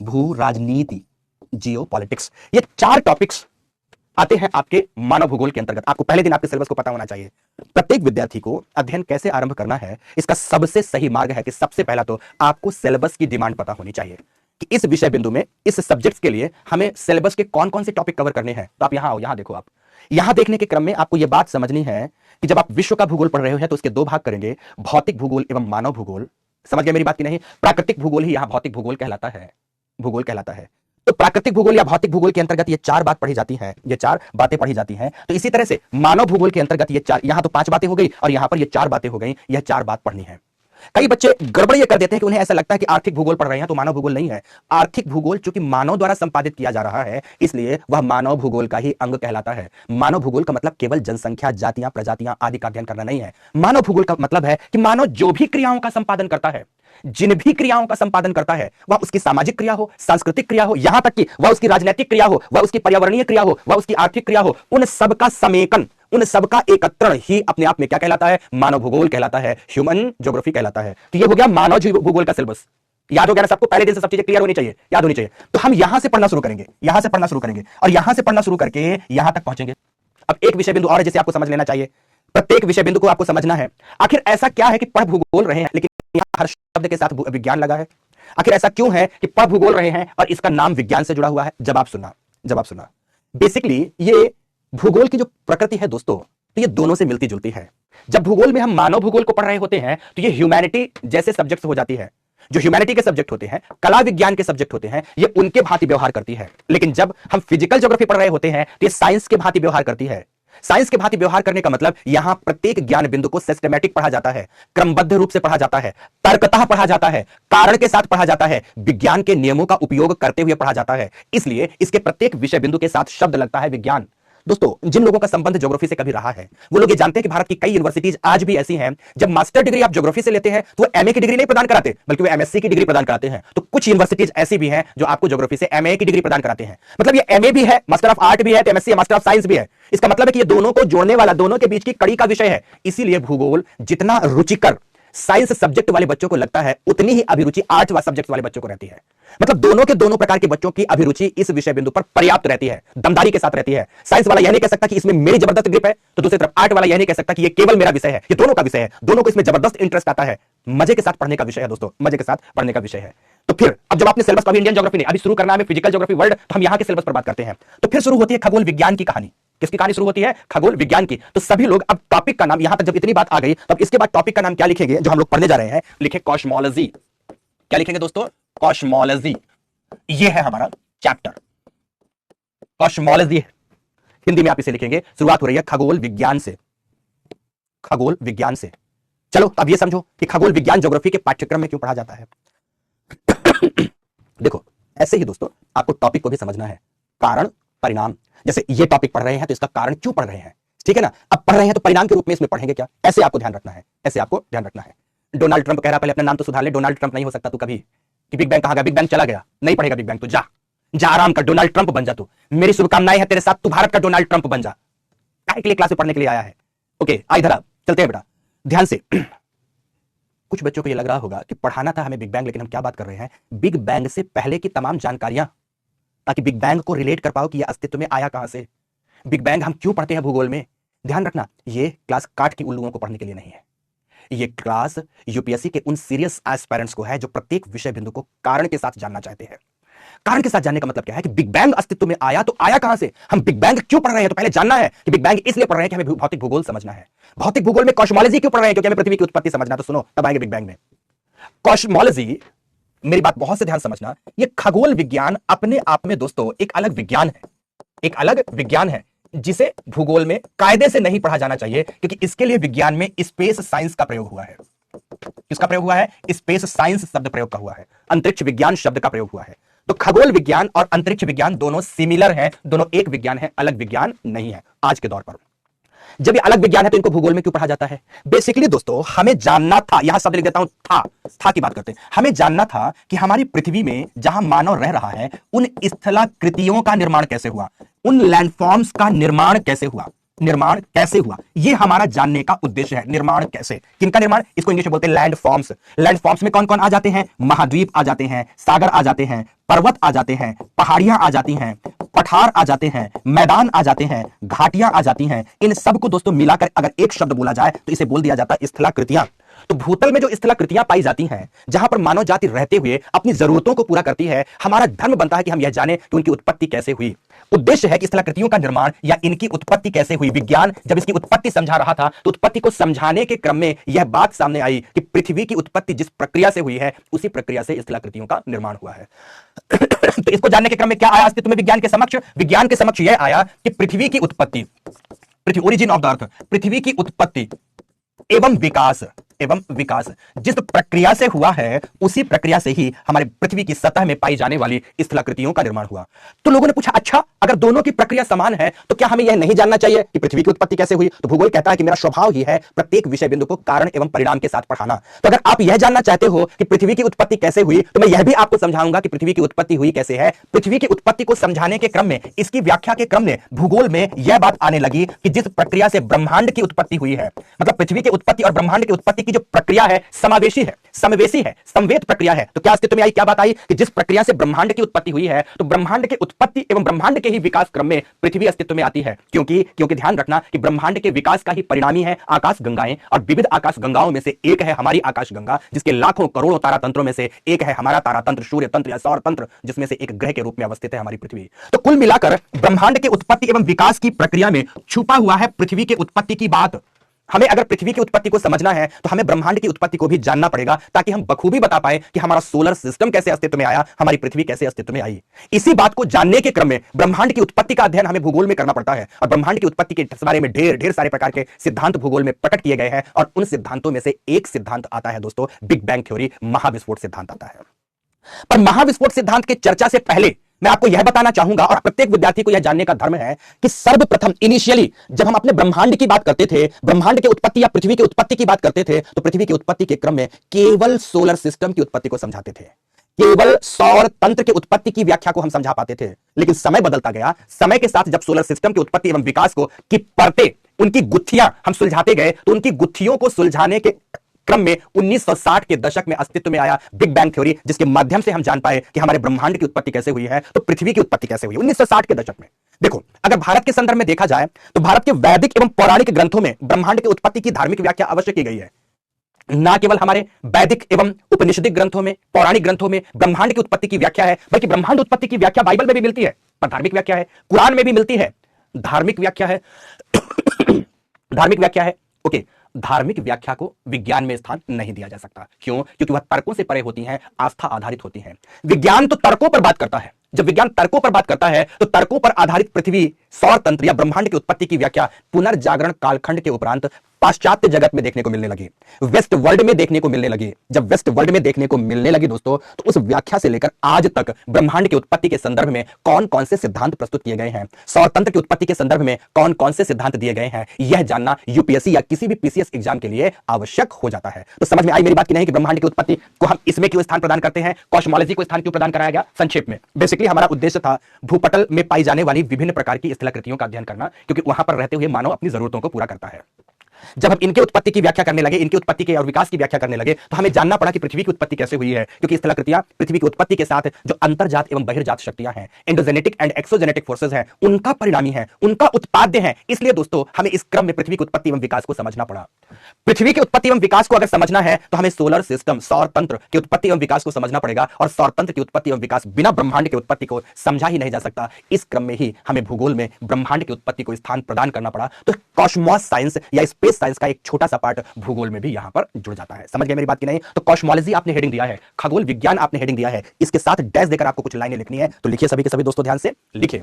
भू राजनीति, जियो पॉलिटिक्स, ये 4 टॉपिक्स आते हैं आपके मानव भूगोल के अंतर्गत। आपको पहले दिन आपके सिलेबस को पता होना चाहिए। प्रत्येक विद्यार्थी को अध्ययन कैसे आरंभ करना है, इसका सबसे सही मार्ग है कि सबसे पहला तो आपको सिलेबस की डिमांड पता होनी चाहिए कि इस विषय बिंदु में, इस सब्जेक्ट्स के लिए हमें सिलेबस के कौन कौन से टॉपिक कवर करने हैं। तो आप यहां आओ, यहां देखो। आप यहां देखने के क्रम में आपको यह बात समझनी है कि जब आप विश्व का भूगोल पढ़ रहे हो तो उसके 2 भाग करेंगे, भौतिक भूगोल एवं मानव भूगोल। समझ गए मेरी बात की नहीं? प्राकृतिक भूगोल ही यहां भौतिक भूगोल कहलाता है, भूगोल कहलाता है। तो प्राकृतिक भूगोल या भौतिक भूगोल के अंतर्गत ये 4 बात पढ़ी जाती हैं, ये 4 बातें पढ़ी जाती हैं। तो इसी तरह से मानव भूगोल के अंतर्गत ये 4, यहां तो 5 बातें हो गई और यहां पर ये 4 बातें हो गई, यह 4 बात पढ़नी है। कई बच्चे गड़बड़ ये कर देते हैं कि उन्हें ऐसा लगता है कि आर्थिक भूगोल पढ़ रहे हैं तो मानव भूगोल नहीं है। आर्थिक भूगोल चूंकि मानव द्वारा संपादित किया जा रहा है, इसलिए वह मानव भूगोल का ही अंग कहलाता है। मानव भूगोल का मतलब केवल जनसंख्या, जातियां, प्रजातियां आदि का अध्ययन करना नहीं है। मानव भूगोल का मतलब है कि मानव जो भी क्रियाओं का संपादन करता है, जिन भी क्रियाओं का संपादन करता है, वह उसकी सामाजिक क्रिया हो, सांस्कृतिक क्रिया हो, यहां तक कि वह उसकी राजनीतिक क्रिया हो, वह उसकी पर्यावरणीय क्रिया हो, वह उसकी आर्थिक क्रिया हो, उन सबका समेकन, उन सबका एकत्रण ही अपने आप में क्या कहलाता है? मानव भूगोल कहलाता है, ह्यूमन ज्योग्राफी कहलाता है। तो यह हो गया मानव भूगोल का सिलेबस। याद हो गया ना सबको? पहले दिन से सब चीजें क्लियर होनी चाहिए, याद होनी चाहिए। तो हम यहां से पढ़ना शुरू करेंगे, यहां से पढ़ना शुरू करेंगे और यहां से पढ़ना शुरू करके यहां तक पहुंचेंगे। अब एक विषय बिंदु और है जिसे आपको समझ लेना चाहिए। प्रत्येक विषय बिंदु को आपको समझना है। आखिर ऐसा क्या है कि पढ़ भूगोल रहे हैं लेकिन यहां हर शब्द के साथ विज्ञान लगा है? आखिर ऐसा क्यों है कि पढ़ भूगोल रहे हैं और इसका नाम विज्ञान से जुड़ा हुआ है? जवाब सुना। बेसिकली ये भूगोल की जो प्रकृति है दोस्तों, तो ये दोनों से मिलती जुलती है। जब भूगोल में हम मानव भूगोल को पढ़ रहे होते हैं तो ये ह्यूमैनिटी जैसे सब्जेक्ट हो जाती है। जो ह्यूमैनिटी के सब्जेक्ट होते हैं, कला विज्ञान के सब्जेक्ट होते हैं, ये उनके भांति व्यवहार करती है। लेकिन जब हम फिजिकल ज्योग्राफी पढ़ रहे होते हैं तो ये साइंस के भांति व्यवहार करती है। साइंस के भांति व्यवहार करने का मतलब यहां प्रत्येक ज्ञान बिंदु को सिस्टमैटिक पढ़ा जाता है, क्रमबद्ध रूप से पढ़ा जाता है, तर्कतः पढ़ा जाता है, कारण के साथ पढ़ा जाता है, विज्ञान के नियमों का उपयोग करते हुए पढ़ा जाता है। इसलिए इसके प्रत्येक विषय बिंदु के साथ शब्द लगता है विज्ञान। दोस्तों, जिन लोगों का संबंध ज्योग्राफी से कभी रहा है वो लोग ये जानते हैं कि भारत की कई यूनिवर्सिटीज आज भी ऐसी हैं, जब मास्टर डिग्री आप ज्योग्राफी से लेते हैं तो वो एमए की डिग्री नहीं प्रदान कराते, बल्कि वो एमएससी की डिग्री प्रदान कराते हैं। तो कुछ यूनिवर्सिटीज ऐसी भी हैं जो आपको ज्योग्राफी से एमए की डिग्री प्रदान कराते हैं। मतलब ये एमए भी है, मास्टर ऑफ आर्ट भी है, तो एमएससी मास्टर ऑफ साइंस भी है। इसका मतलब है कि ये दोनों को जोड़ने वाला, दोनों के बीच की कड़ी का विषय है। इसीलिए भूगोल जितना रुचिकर साइंस सब्जेक्ट वाले बच्चों को लगता है, उतनी ही अभिरुचि आर्ट सब्जेक्ट वाले बच्चों को रहती है। मतलब दोनों के दोनों प्रकार के बच्चों की अभिरुचि इस विषय बिंदु पर पर्याप्त रहती है, दमदारी के साथ रहती है। साइंस वाला यह नहीं कह सकता कि इसमें मेरी जबरदस्त ग्रिप है, तो दूसरी तरफ आर्ट वाला यह नहीं कह सकता कि यह केवल मेरा विषय है। ये दोनों का विषय है, दोनों को इसमें जबरदस्त इंटरेस्ट आता है। मजे के साथ पढ़ने का विषय है दोस्तों, मजे के साथ पढ़ने का विषय है। तो फिर अब जब आपने सिलेबस का इंडियन ज्योग्राफी नहीं, अभी शुरू करना है फिजिकल ज्योग्राफी वर्ल्ड, तो हम यहां के सिलेबस पर बात करते हैं। तो फिर शुरू होती है खगोल विज्ञान की कहानी। किसकी कहानी शुरू होती है? खगोल विज्ञान की। तो सभी लोग अब टॉपिक का नाम, यहां तक जब इतनी बात आ गई, तब इसके बाद टॉपिक का नाम क्या लिखेंगे जो हम लोग पढ़ने जा रहे हैं? लिखे कॉस्मोलॉजी। क्या लिखेंगे दोस्तों? कॉस्मोलॉजी। ये है हमारा चैप्टर, कॉस्मोलॉजी। हिंदी में आप इसे लिखेंगे। शुरुआत हो रही है खगोल विज्ञान से, खगोल विज्ञान से। चलो अब ये समझो कि खगोल विज्ञान ज्योग्राफी के पाठ्यक्रम में क्यों पढ़ा जाता है। देखो, ऐसे ही दोस्तों आपको टॉपिक को भी समझना है, कारण परिणाम। जैसे ये टॉपिक पढ़ रहे हैं तो इसका कारण क्यों पढ़ रहे हैं, ठीक है ना? अब पढ़ रहे हैं तो परिणाम के रूप में इसमें पढ़ेंगे क्या, ऐसे आपको ध्यान रखना है, ऐसे आपको ध्यान रखना है। डोनाल्ड ट्रंप कह रहा, पहले अपना नाम तो सुधार ले, डोनाल्ड ट्रंप नहीं हो सकता तू कभी। कि बिग बैंग कहां गया? बिग बैंग चला गया, नहीं पढ़ेगा बिग बैंग, तो जा जा आराम कर, डोनाल्ड ट्रंप बन जा तू। मेरी शुभकामनाएं हैं तेरे साथ, तू भारत का डोनाल्ड ट्रंप बन जा। काय के लिए क्लास में पढ़ने के लिए आया है? ओके, आ इधर आ, चलते हैं बेटा ध्यान से। कुछ बच्चों को यह लग रहा होगा कि पढ़ाना था हमें बिग बैंग, लेकिन हम क्या बात कर रहे हैं? बिग बैंग से पहले की तमाम जानकारियां, ताकि बिग बैंग को रिलेट कर पाओ कि यह अस्तित्व में आया कहां से। बिग बैंग हम क्यों पढ़ते हैं भूगोल में? ध्यान रखना, ये क्लास काट की उल्लुओं को पढ़ने के लिए नहीं है। ये क्लास यूपीएससी के उन सीरियस एस्पायरेंट्स को है जो प्रत्येक विषय बिंदु को कारण के साथ जानना चाहते हैं। कारण के साथ जानने का मतलब क्या है कि बिग बैंग अस्तित्व में आया तो आया कहां से, हम बिग बैंग क्यों पढ़ रहे हैं? तो पहले जानना है कि बिग बैंग इसलिए पढ़ रहे हैं कि हमें भौतिक भूगोल समझना है। भौतिक भूगोल में कॉस्मोलॉजी क्यों पढ़ रहे हैं? क्योंकि हमें पृथ्वी की उत्पत्ति समझना। तो सुनो, तब आएंगे बिग बैंग में। कॉस्मोलॉजी, मेरी बात बहुत से ध्यान समझना, ये खगोल विज्ञान अपने आप में दोस्तों एक अलग विज्ञान है, एक अलग विज्ञान है जिसे भूगोल में कायदे से नहीं पढ़ा जाना चाहिए, क्योंकि इसके लिए विज्ञान में स्पेस साइंस का प्रयोग हुआ है। किसका प्रयोग हुआ है? स्पेस साइंस शब्द प्रयोग का हुआ है, अंतरिक्ष विज्ञान शब्द का प्रयोग हुआ है। तो खगोल विज्ञान और अंतरिक्ष विज्ञान दोनों सिमिलर हैं, दोनों एक विज्ञान है, अलग विज्ञान नहीं है आज के दौर पर। जब ये अलग विज्ञान है तो इनको भूगोल में क्यों पढ़ा जाता है? बेसिकली दोस्तों हमें जानना था, यहां शब्द लिख देता हूं, था की बात करते हैं। हमें जानना था कि हमारी पृथ्वी में जहां मानव रह रहा है उन स्थलाकृतियों का निर्माण कैसे हुआ, उन लैंडफॉर्म्स का निर्माण कैसे हुआ, निर्माण कैसे हुआ, यह हमारा जानने का उद्देश्य है। निर्माण कैसे, किनका निर्माण? इसको इंग्लिश में बोलते हैं लैंडफॉर्म्स। लैंडफॉर्म्स में कौन कौन आ जाते हैं? महाद्वीप आ जाते हैं, सागर आ जाते हैं, पर्वत आ जाते हैं, पहाड़ियां आ जाती हैं, पठार आ जाते हैं, मैदान आ जाते हैं, घाटियां आ जाती हैं। इन सबको दोस्तों मिलाकर अगर एक शब्द बोला जाए तो इसे बोल दिया जाता है स्थलाकृतियां। तो भूतल में जो स्थलाकृतियां पाई जाती हैं, जहां पर मानव जाति रहते हुए अपनी जरूरतों को पूरा करती है, हमारा धर्म बनता है कि हम यह जानें कि उनकी उत्पत्ति कैसे हुई। उद्देश्य है कि स्थलाकृतियों का निर्माण या इनकी उत्पत्ति कैसे हुई। विज्ञान जब इसकी उत्पत्ति समझा रहा था तो उत्पत्ति को समझाने के क्रम में यह बात सामने आई कि पृथ्वी की उत्पत्ति जिस प्रक्रिया से हुई है उसी प्रक्रिया से स्थलाकृतियों का निर्माण हुआ है। तो इसको जानने के क्रम में क्या आया अस्तित्व में विज्ञान के समक्ष? विज्ञान के समक्ष यह आया कि पृथ्वी की उत्पत्ति, पृथ्वी ओरिजिन ऑफ द अर्थ, पृथ्वी की उत्पत्ति एवं विकास, एवं विकास जिस प्रक्रिया से हुआ है उसी प्रक्रिया से ही हमारे पृथ्वी की सतह में पाई जाने वाली स्थलाकृतियों का निर्माण हुआ। तो लोगों ने पूछा, अच्छा अगर दोनों की प्रक्रिया समान है तो क्या हमें यह नहीं जानना चाहिए कि पृथ्वी की उत्पत्ति कैसे हुई? तो भूगोल कहता है कि मेरा स्वभाव ही है प्रत्येक विषय बिंदु को कारण एवं परिणाम के साथ पढ़ाना। तो अगर आप यह जानना चाहते हो कि पृथ्वी की उत्पत्ति कैसे हुई तो मैं यह भी आपको समझाऊंगा कि पृथ्वी की उत्पत्ति हुई कैसे है। पृथ्वी की उत्पत्ति को समझाने के क्रम में, इसकी व्याख्या के क्रम में भूगोल में यह बात आने लगी कि जिस प्रक्रिया से ब्रह्मांड की उत्पत्ति हुई है, मतलब पृथ्वी की उत्पत्ति और ब्रह्मांड की उत्पत्ति की जो प्रक्रिया है समावेशी है, समवेशी है, संवेद प्रक्रिया है। तो क्या अस्तित्व में आई? क्या बात आई कि जिस प्रक्रिया से ब्रह्मांड की उत्पत्ति हुई है तो ब्रह्मांड की उत्पत्ति एवं ब्रह्मांड के ही विकास क्रम में पृथ्वी अस्तित्व में आती है। क्योंकि ध्यान रखना कि ब्रह्मांड के विकास का ही परिणामी है आकाश गंगाएं, और विविध आकाश गंगाओं में से एक है हमारी आकाश गंगा, जिसके लाखों करोड़ों तारा तंत्रों में से एक है हमारा तारा तंत्र, सूर्य तंत्र या सौर तंत्र, जिसमें से एक ग्रह के रूप में अवस्थित है हमारी पृथ्वी। तो कुल मिलाकर ब्रह्मांड के उत्पत्ति एवं विकास की प्रक्रिया में छुपा हुआ है पृथ्वी की उत्पत्ति की बात। हमें अगर पृथ्वी की उत्पत्ति को समझना है तो हमें ब्रह्मांड की उत्पत्ति को भी जानना पड़ेगा, ताकि हम बखूबी बता पाए कि हमारा सोलर सिस्टम कैसे अस्तित्व में आया, हमारी पृथ्वी कैसे अस्तित्व में आई। इसी बात को जानने के क्रम में ब्रह्मांड की उत्पत्ति का अध्ययन हमें भूगोल में करना पड़ता है, और ब्रह्मांड की उत्पत्ति के बारे में ढेर सारे प्रकार के सिद्धांत भूगोल में प्रकट किए गए हैं, और उन सिद्धांतों में से एक सिद्धांत आता है दोस्तों, बिग बैंग थ्योरी, महाविस्फोट सिद्धांत आता है। पर महाविस्फोट सिद्धांत के चर्चा से पहले मैं आपको यह बताना चाहूंगा, और प्रत्येक विद्यार्थी को यह जानने का धर्म है कि सर्वप्रथम इनिशियली जब हम अपने ब्रह्मांड की बात करते थे, ब्रह्मांड की उत्पत्ति या पृथ्वी की उत्पत्ति की बात करते थे, तो पृथ्वी की उत्पत्ति के क्रम में केवल सोलर सिस्टम की उत्पत्ति को समझाते थे, केवल सौर तंत्र की उत्पत्ति की व्याख्या को हम समझा पाते थे। लेकिन समय बदलता गया, समय के साथ जब सोलर सिस्टम की उत्पत्ति एवं विकास को की परतें, उनकी गुत्थियां हम सुलझाते गए, तो उनकी गुत्थियों को सुलझाने के क्रम में 1960 के दशक में अस्तित्व में आया बिग बैंग थ्योरी, जिसके माध्यम से हम जान पाए कि हमारे ब्रह्मांड की उत्पत्ति कैसे हुई है, तो पृथ्वी की उत्पत्ति कैसे हुई 1960 के दशक में। देखो, अगर भारत के संदर्भ में देखा जाए तो भारत के वैदिक एवं पौराणिक ग्रंथों में ब्रह्मांड की उत्पत्ति की धार्मिक व्याख्या अवश्य की गई है। ना केवल हमारे वैदिक एवं उपनिषदिक ग्रंथों में, पौराणिक ग्रंथों में ब्रह्मांड की उत्पत्ति की व्याख्या है, बल्कि ब्रह्मांड उत्पत्ति की व्याख्या बाइबल में भी मिलती है, पर धार्मिक व्याख्या है, कुरान में भी मिलती है, धार्मिक व्याख्या है। धार्मिक व्याख्या है, ओके। धार्मिक व्याख्या को विज्ञान में स्थान नहीं दिया जा सकता। क्यों? क्योंकि वह तर्कों से परे होती हैं, आस्था आधारित होती हैं। विज्ञान तो तर्कों पर बात करता है। जब विज्ञान तर्कों पर बात करता है तो तर्कों पर आधारित पृथ्वी, सौर तंत्र या ब्रह्मांड की उत्पत्ति की व्याख्या पुनर्जागरण कालखंड के उपरांत पाश्चात्य जगत में देखने को मिलने लगी, वेस्ट वर्ल्ड में देखने को मिलने लगी। जब वेस्ट वर्ल्ड में देखने को मिलने लगी दोस्तों, तो उस व्याख्या से लेकर आज तक ब्रह्मांड की उत्पत्ति के संदर्भ में कौन कौन से सिद्धांत प्रस्तुत किए गए हैं, सौर तंत्र की उत्पत्ति के संदर्भ में कौन कौन से सिद्धांत दिए गए हैं, यह जानना यूपीएससी या किसी भी पीसीएस एग्जाम के लिए आवश्यक हो जाता है। तो समझ में आई मेरी बात की नहीं कि ब्रह्मांड की उत्पत्ति को हम इसमें क्यों स्थान प्रदान करते हैं, कॉस्मोलॉजी को स्थान क्यों प्रदान कराया गया। संक्षेप में बेसिकली हमारा उद्देश्य था भूपटल में पाई जाने वाली विभिन्न प्रकार की स्थलाकृतियों का अध्ययन करना, क्योंकि वहां पर रहते हुए मानव अपनी जरूरतों को पूरा करता है। जब हम इनके उत्पत्ति की व्याख्या करने लगे, इनकी उत्पत्ति के और विकास की व्याख्या करने लगे, तो हमें जानना पड़ा कि पृथ्वी की उत्पत्ति कैसे हुई है, क्योंकि स्थलाकृतियां पृथ्वी की उत्पत्ति के साथ जो अंतर्जात एवं बहिर्जात शक्तियां हैं, एंडोजेनेटिक एंड एक्सोजेनेटिक फोर्सेस हैं, उनका परिणामी है, उनका उत्पाद्य है। इसलिए दोस्तों हमें इस क्रम में पृथ्वी की उत्पत्ति एवं विकास को समझना पड़ा। पृथ्वी की उत्पत्ति एवं विकास को अगर समझना है तो हमें सोलर सिस्टम, सौर तंत्र की उत्पत्ति एवं विकास को समझना पड़ेगा, और सौर तंत्र की उत्पत्ति एवं विकास बिना ब्रह्मांड की उत्पत्ति को समझा ही नहीं जा सकता। इस क्रम में ही हमें भूगोल में ब्रह्मांड की उत्पत्ति को स्थान प्रदान करना पड़ा। तो कॉस्मॉस साइंस या स्पेस साइंस का एक छोटा सा पार्ट भूगोल में भी यहां पर जुड़ जाता है। समझ गए मेरी बात की नहीं? तो कॉस्मोलॉजी आपने हेडिंग दिया है, खगोल विज्ञान आपने हेडिंग दिया है, इसके साथ डैश देकर आपको कुछ लाइनें लिखनी है, तो लिखिए सभी के सभी दोस्तों, ध्यान से लिखिए।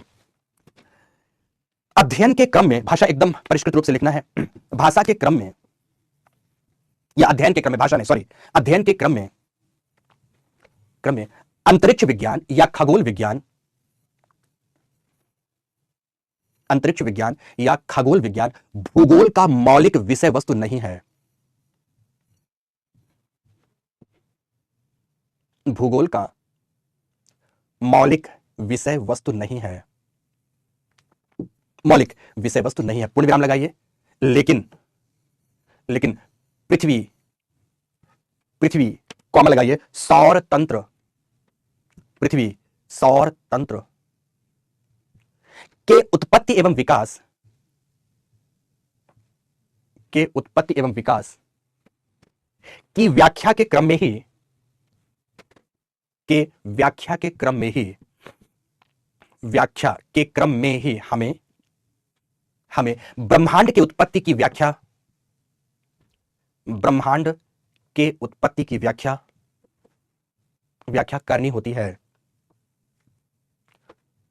अध्ययन के क्रम में भाषा एकदम परिष्कृत रूप से लिखना है। भाषा के क्रम में या अध्ययन के क्रम में, भाषा नहीं सॉरी, अध्ययन के क्रम में अंतरिक्ष विज्ञान या खगोल विज्ञान, अंतरिक्ष विज्ञान या खगोल विज्ञान भूगोल का मौलिक विषय वस्तु नहीं है। भूगोल का मौलिक विषय वस्तु नहीं है, मौलिक विषय वस्तु नहीं है, पूर्ण विराम लगाइए। लेकिन पृथ्वी कॉमा लगाइए, सौर तंत्र, पृथ्वी सौर तंत्र के उत्पत्ति एवं विकास की व्याख्या के क्रम में ही हमें ब्रह्मांड की उत्पत्ति की व्याख्या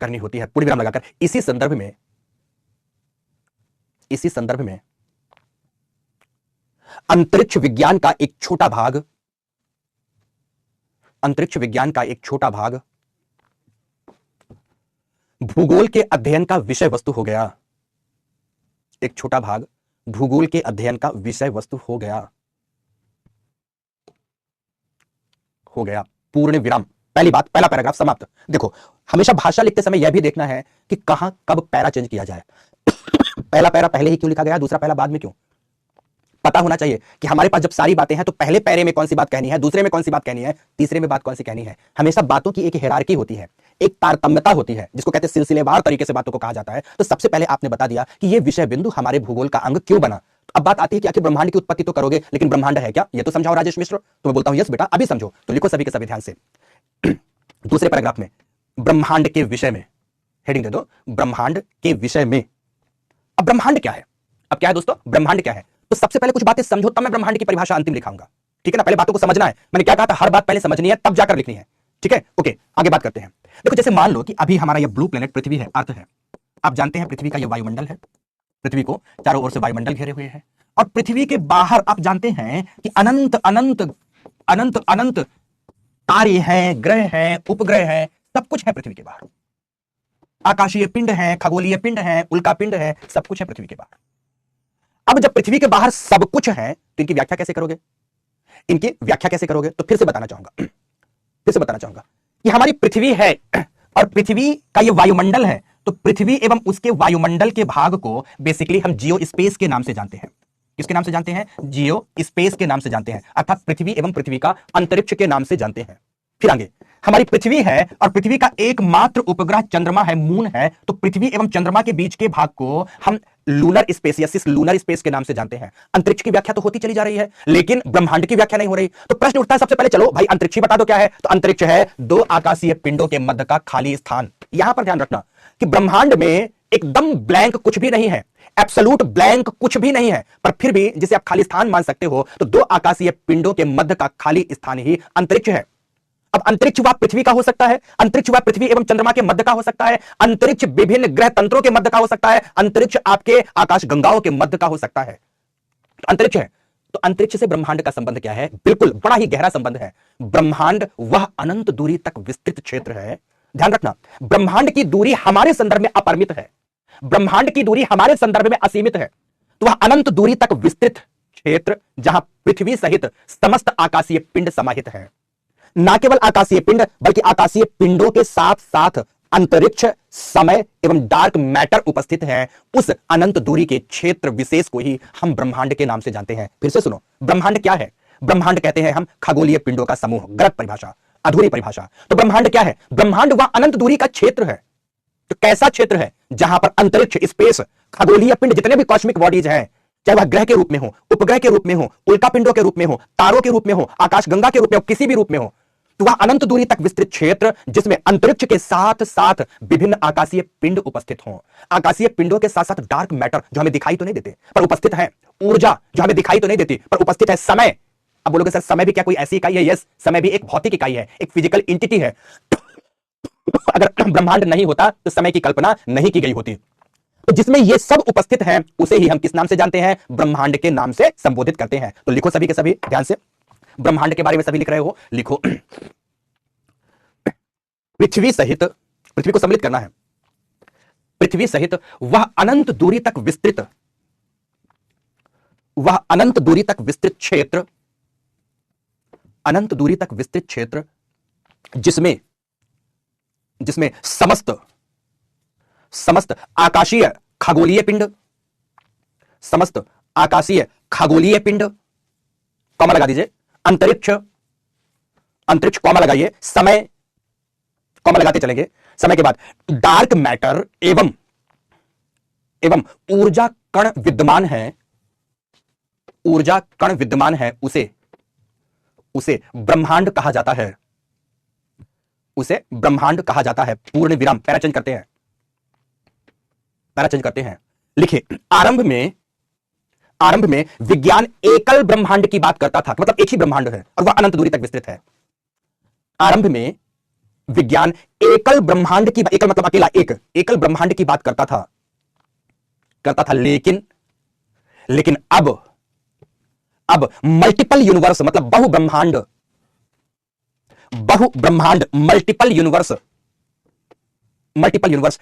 करनी होती है, पूर्ण विराम लगाकर। इसी संदर्भ में अंतरिक्ष विज्ञान का एक छोटा भाग, अंतरिक्ष विज्ञान का एक छोटा भाग भूगोल के अध्ययन का विषय वस्तु हो गया। एक छोटा भाग भूगोल के अध्ययन का विषय वस्तु हो गया, हो गया। पूर्ण विराम। पहली बात, पहला पैराग्राफ समाप्त। देखो, हमेशा भाषा लिखते समय यह भी देखना है कि कहां कब पैरा चेंज किया जाए। पहला पैरा पहले ही क्यों लिखा गया, दूसरा पैरा बाद में क्यों। पता होना चाहिए कि हमारे पास जब सारी बातें हैं तो पहले पैरे में कौन सी बात कहनी है, दूसरे में कौन सी बात कहनी है, तीसरे में बात कौन सी कहनी है। हमेशा बातों की एक हायरार्की होती है, एक तारतम्यता होती है, जिसको कहते हैं सिलसिलेवार तरीके से बातों को कहा जाता है। तो सबसे पहले आपने बता दिया कि यह विषय बिंदु हमारे भूगोल का अंग क्यों बना। अब बात आती है कि आखिर ब्रह्मांड की उत्पत्ति तो करोगे, लेकिन ब्रह्मांड है क्या, यह तो समझाओ राजेश मिश्र। तो मैं बोलता हूं यस बेटा, अभी समझो। तो लिखो सभी के सभी ध्यान से। दूसरे पैराग्राफ में ब्रह्मांड के विषय में हेडिंग दे दो, ब्रह्मांड के विषय में। अब ब्रह्मांड क्या है, अब क्या है दोस्तों, ब्रह्मांड क्या है। तो सबसे पहले कुछ बातें समझो, तब मैं ब्रह्मांड की परिभाषा अंतिम लिखाऊंगा। ठीक है ना, पहले बातों को समझना है। मैंने क्या कहा था, हर बात पहले समझनी है तब जाकर लिखनी है। ठीक है, ओके, आगे बात करते हैं। देखो, जैसे मान लो कि अभी हमारा यह ब्लू प्लेनेट पृथ्वी है, अर्थ है। आप जानते हैं पृथ्वी का यह वायुमंडल है, पृथ्वी को चारों ओर से वायुमंडल घेरे हुए है। और पृथ्वी के बाहर आप जानते हैं कि अनंत अनंत अनंत अनंत तारे हैं, ग्रह हैं, उपग्रह हैं, सब कुछ है पृथ्वी के बाहर। आकाशीय पिंड है, खगोलीय पिंड है, उल्का पिंड है, सब कुछ है पृथ्वी के बाहर। अब जब पृथ्वी के बाहर सब कुछ है तो इनकी व्याख्या कैसे करोगे, इनकी व्याख्या कैसे करोगे। तो फिर से बताना चाहूंगा कि हमारी पृथ्वी है और पृथ्वी का ये वायुमंडल है। तो पृथ्वी एवं उसके वायुमंडल के भाग को बेसिकली हम जियो स्पेस के नाम से जानते हैं। किसके नाम से जानते हैं, जियो स्पेस के नाम से जानते हैं, अर्थात पृथ्वी एवं पृथ्वी का अंतरिक्ष के नाम से जानते हैं। फिर आगे हमारी पृथ्वी है और पृथ्वी का एकमात्र उपग्रह चंद्रमा है, मून है। तो पृथ्वी एवं चंद्रमा के बीच के भाग को हम लूनर स्पेस या सिस लूनर स्पेस के नाम से जानते हैं। अंतरिक्ष की व्याख्या तो होती चली जा रही है, लेकिन ब्रह्मांड की व्याख्या नहीं हो रही। तो प्रश्न उठता है सबसे पहले, चलो भाई अंतरिक्ष बता दो क्या है। तो अंतरिक्ष है दो आकाशीय पिंडों के मध्य का खाली स्थान। यहां पर ध्यान रखना कि ब्रह्मांड में एकदम ब्लैंक कुछ भी नहीं है, एब्सोल्यूट ब्लैंक कुछ भी नहीं है, पर फिर भी जिसे आप खाली स्थान मान सकते हो, तो दो आकाशीय पिंडों के मध्य का खाली स्थान ही अंतरिक्ष है। अब अंतरिक्ष वह पृथ्वी का हो सकता है, अंतरिक्ष वह पृथ्वी एवं चंद्रमा के मध्य का हो सकता है, अंतरिक्ष विभिन्न ग्रह तंत्रों के मध्य का हो सकता है, अंतरिक्ष आपके आकाश गंगाओं के मध्य का हो सकता है। अंतरिक्ष है। तो अंतरिक्ष से ब्रह्मांड का संबंध क्या है, बिल्कुल बड़ा ही गहरा संबंध है। ब्रह्मांड वह अनंत दूरी तक विस्तृत क्षेत्र है। ध्यान रखना, ब्रह्मांड की दूरी हमारे संदर्भ में अपरिमित है, ब्रह्मांड की दूरी हमारे संदर्भ में असीमित है। तो वह अनंत दूरी तक विस्तृत क्षेत्र जहां पृथ्वी सहित समस्त आकाशीय पिंड समाहित है। ना केवल आकाशीय पिंड, बल्कि आकाशीय पिंडों के साथ साथ अंतरिक्ष, समय एवं डार्क मैटर उपस्थित है। उस अनंत दूरी के क्षेत्र विशेष को ही हम ब्रह्मांड के नाम से जानते हैं। फिर से सुनो, ब्रह्मांड क्या है। ब्रह्मांड कहते हैं हम खगोलीय पिंडों का समूह। गलत परिभाषा, अधूरी परिभाषा। तो ब्रह्मांड क्या है, ब्रह्मांड वह अनंत दूरी का क्षेत्र है। तो कैसा क्षेत्र है, जहां पर अंतरिक्ष, स्पेस, खगोलीय पिंड, जितने भी कॉस्मिक बॉडीज हैं, चाहे वह ग्रह के रूप में हो, उपग्रह के रूप में हो, उल्का पिंडों के रूप में हो, तारों के रूप में हो, आकाशगंगा के रूप में हो, किसी भी रूप में हो, तो वह अनंत दूरी तक विस्तृत क्षेत्र जिसमें अंतरिक्ष के साथ साथ विभिन्न आकाशीय पिंड उपस्थित हों। आकाशीय पिंडों के साथ साथ डार्क मैटर जो हमें दिखाई तो नहीं देते पर उपस्थित है, ऊर्जा जो हमें दिखाई तो नहीं देती पर उपस्थित है, समय। अब बोलोगे सर समय भी क्या कोई ऐसी इकाई है? यस, समय भी एक भौतिक इकाई है, एक फिजिकल एंटिटी है। अगर ब्रह्मांड नहीं होता तो समय की कल्पना नहीं की गई होती। तो जिसमें ये सब उपस्थित हैं उसे ही हम किस नाम से जानते हैं, ब्रह्मांड के नाम से संबोधित करते हैं। तो लिखो सभी के सभी ध्यान से, ब्रह्मांड के बारे में सभी लिख रहे हो, लिखो पृथ्वी सहित, पृथ्वी को सम्मिलित करना है, पृथ्वी सहित वह अनंत दूरी तक विस्तृत, वह अनंत दूरी तक विस्तृत क्षेत्र, अनंत दूरी तक विस्तृत क्षेत्र जिसमें जिसमें समस्त आकाशीय खगोलीय पिंड, समस्त आकाशीय खगोलीय पिंड, कॉमा लगा दीजिए, अंतरिक्ष, अंतरिक्ष कॉमा लगाइए, समय कॉमा लगाते चलेंगे, समय के बाद डार्क मैटर एवं ऊर्जा कण विद्यमान है, ऊर्जा कण विद्यमान है, उसे ब्रह्मांड कहा जाता है, उसे ब्रह्मांड कहा जाता है। पूर्ण विराम, पैरा चेंज करते हैं, पैरा चेंज करते हैं। लिखिए, आरंभ में विज्ञान एकल ब्रह्मांड की बात करता था, मतलब एक ही ब्रह्मांड है और वह अनंत दूरी तक विस्तृत है। आरंभ में विज्ञान एकल ब्रह्मांड की, एकल मतलब अकेला, एकल ब्रह्मांड की बात करता था, लेकिन अब अब मल्टीपल यूनिवर्स मतलब बहु ब्रह्मांड, मल्टीपल यूनिवर्स, मल्टीपल यूनिवर्स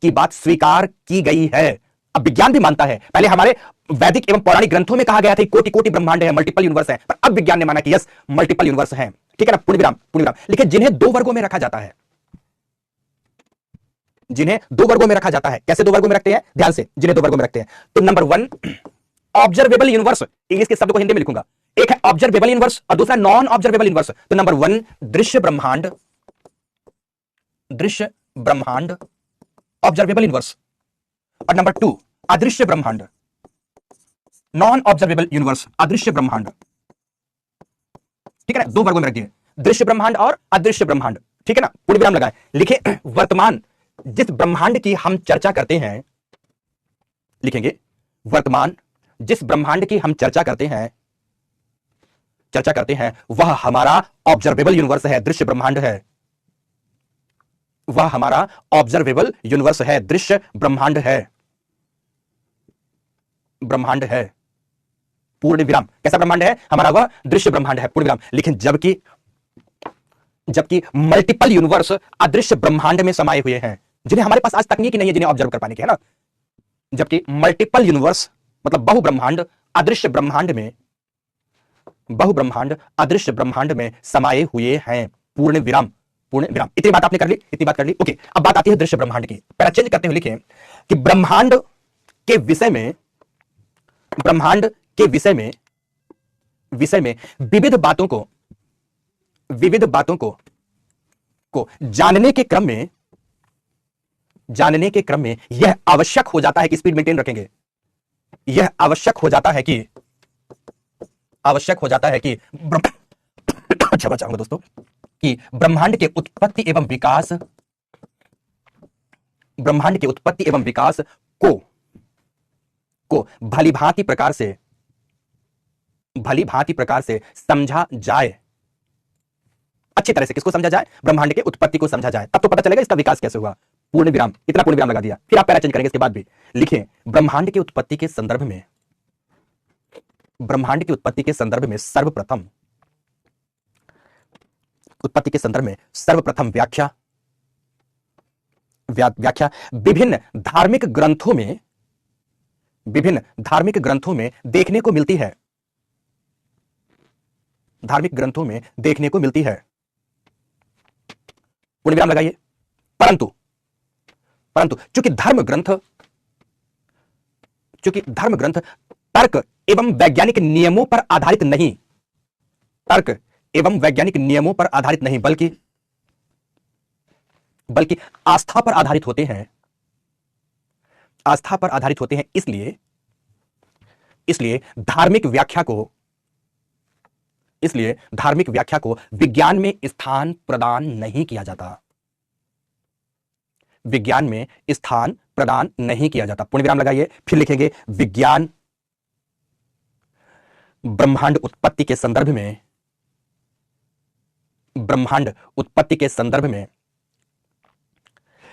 की बात स्वीकार की गई है। अब विज्ञान भी मानता है। पहले हमारे वैदिक एवं पौराणिक ग्रंथों में कहा गया था कोटि कोटि ब्रह्मांड है, मल्टीपल यूनिवर्स है, पर अब विज्ञान ने माना कि यस मल्टीपल यूनिवर्स है। ठीक है ना, पूर्ण विराम पूर्ण विराम। लेकिन जिन्हें दो वर्गों में रखा जाता है, जिन्हें दो वर्गों में रखा जाता है, कैसे दो वर्गों में रखते हैं, ध्यान से, जिन्हें दो वर्गों में रखते हैं, तो नंबर 1 ऑब्जर्वेबल यूनिवर्स, इंग्लिश के शब्द को हिंदी में लिखूंगा, एक है ऑब्जर्वेबल यूनिवर्स और दूसरा नॉन ऑब्जर्वेबल यूनिवर्स। तो नंबर 1 दृश्य ब्रह्मांड, ऑब्जर्वेबल यूनिवर्स, और नंबर 2 अदृश्य ब्रह्मांड, नॉन ऑब्जर्वेबल यूनिवर्स, अदृश्य ब्रह्मांड। ठीक है ना, दो वर्गों में रख दिए, दृश्य ब्रह्मांड और अदृश्य ब्रह्मांड। ठीक है ना, पूर्ण विराम लगाए, लिखे वर्तमान जिस ब्रह्मांड की हम चर्चा करते हैं, लिखेंगे वर्तमान जिस ब्रह्मांड की हम चर्चा करते हैं वह हमारा ऑब्जर्वेबल यूनिवर्स है, दृश्य ब्रह्मांड है, वह हमारा ऑब्जर्वेबल यूनिवर्स है, दृश्य ब्रह्मांड है, पूर्ण विराम। कैसा ब्रह्मांड है हमारा, वह दृश्य ब्रह्मांड है, पूर्ण विराम। लेकिन जबकि मल्टीपल यूनिवर्स अदृश्य ब्रह्मांड में समाये हुए हैं, जिन्हें हमारे पास आज तकनीक नहीं है जिन्हें ऑब्जर्व कर पाने की, है ना। जबकि मल्टीपल यूनिवर्स मतलब बहु ब्रह्मांड अदृश्य ब्रह्मांड में समाये हुए हैं, पूर्ण विराम पूर्ण विराम। इतनी बात आपने कर ली, इतनी बात कर ली, ओके। अब बात आती है दृश्य ब्रह्मांड की। पहला चेंज करते हुए लिखें कि ब्रह्मांड के विषय में विविध बातों को जानने के क्रम में यह आवश्यक हो जाता है कि स्पीड मेंटेन रखेंगे, यह आवश्यक हो जाता है कि क्षमा चाहूंगा दोस्तों, कि ब्रह्मांड के उत्पत्ति एवं विकास को भली भांति प्रकार से समझा जाए। अच्छी तरह से किसको समझा जाए, ब्रह्मांड के उत्पत्ति को समझा जाए, तब तो पता चलेगा इसका विकास कैसे हुआ। पूर्ण विराम, इतना पूर्ण विराम लगा दिया, फिर आप पैरा चेंज करेंगे इसके बाद भी। लिखें ब्रह्मांड की उत्पत्ति के संदर्भ में सर्वप्रथम व्याख्या विभिन्न धार्मिक ग्रंथों में देखने को मिलती है, पूर्ण विराम लगाइए। परंतु चूंकि धर्म ग्रंथ तर्क एवं वैज्ञानिक नियमों पर आधारित नहीं, बल्कि आस्था पर आधारित होते हैं, इसलिए धार्मिक व्याख्या को विज्ञान में स्थान प्रदान नहीं किया जाता, पूर्ण विराम लगाइए। फिर लिखेंगे विज्ञान ब्रह्मांड उत्पत्ति के संदर्भ में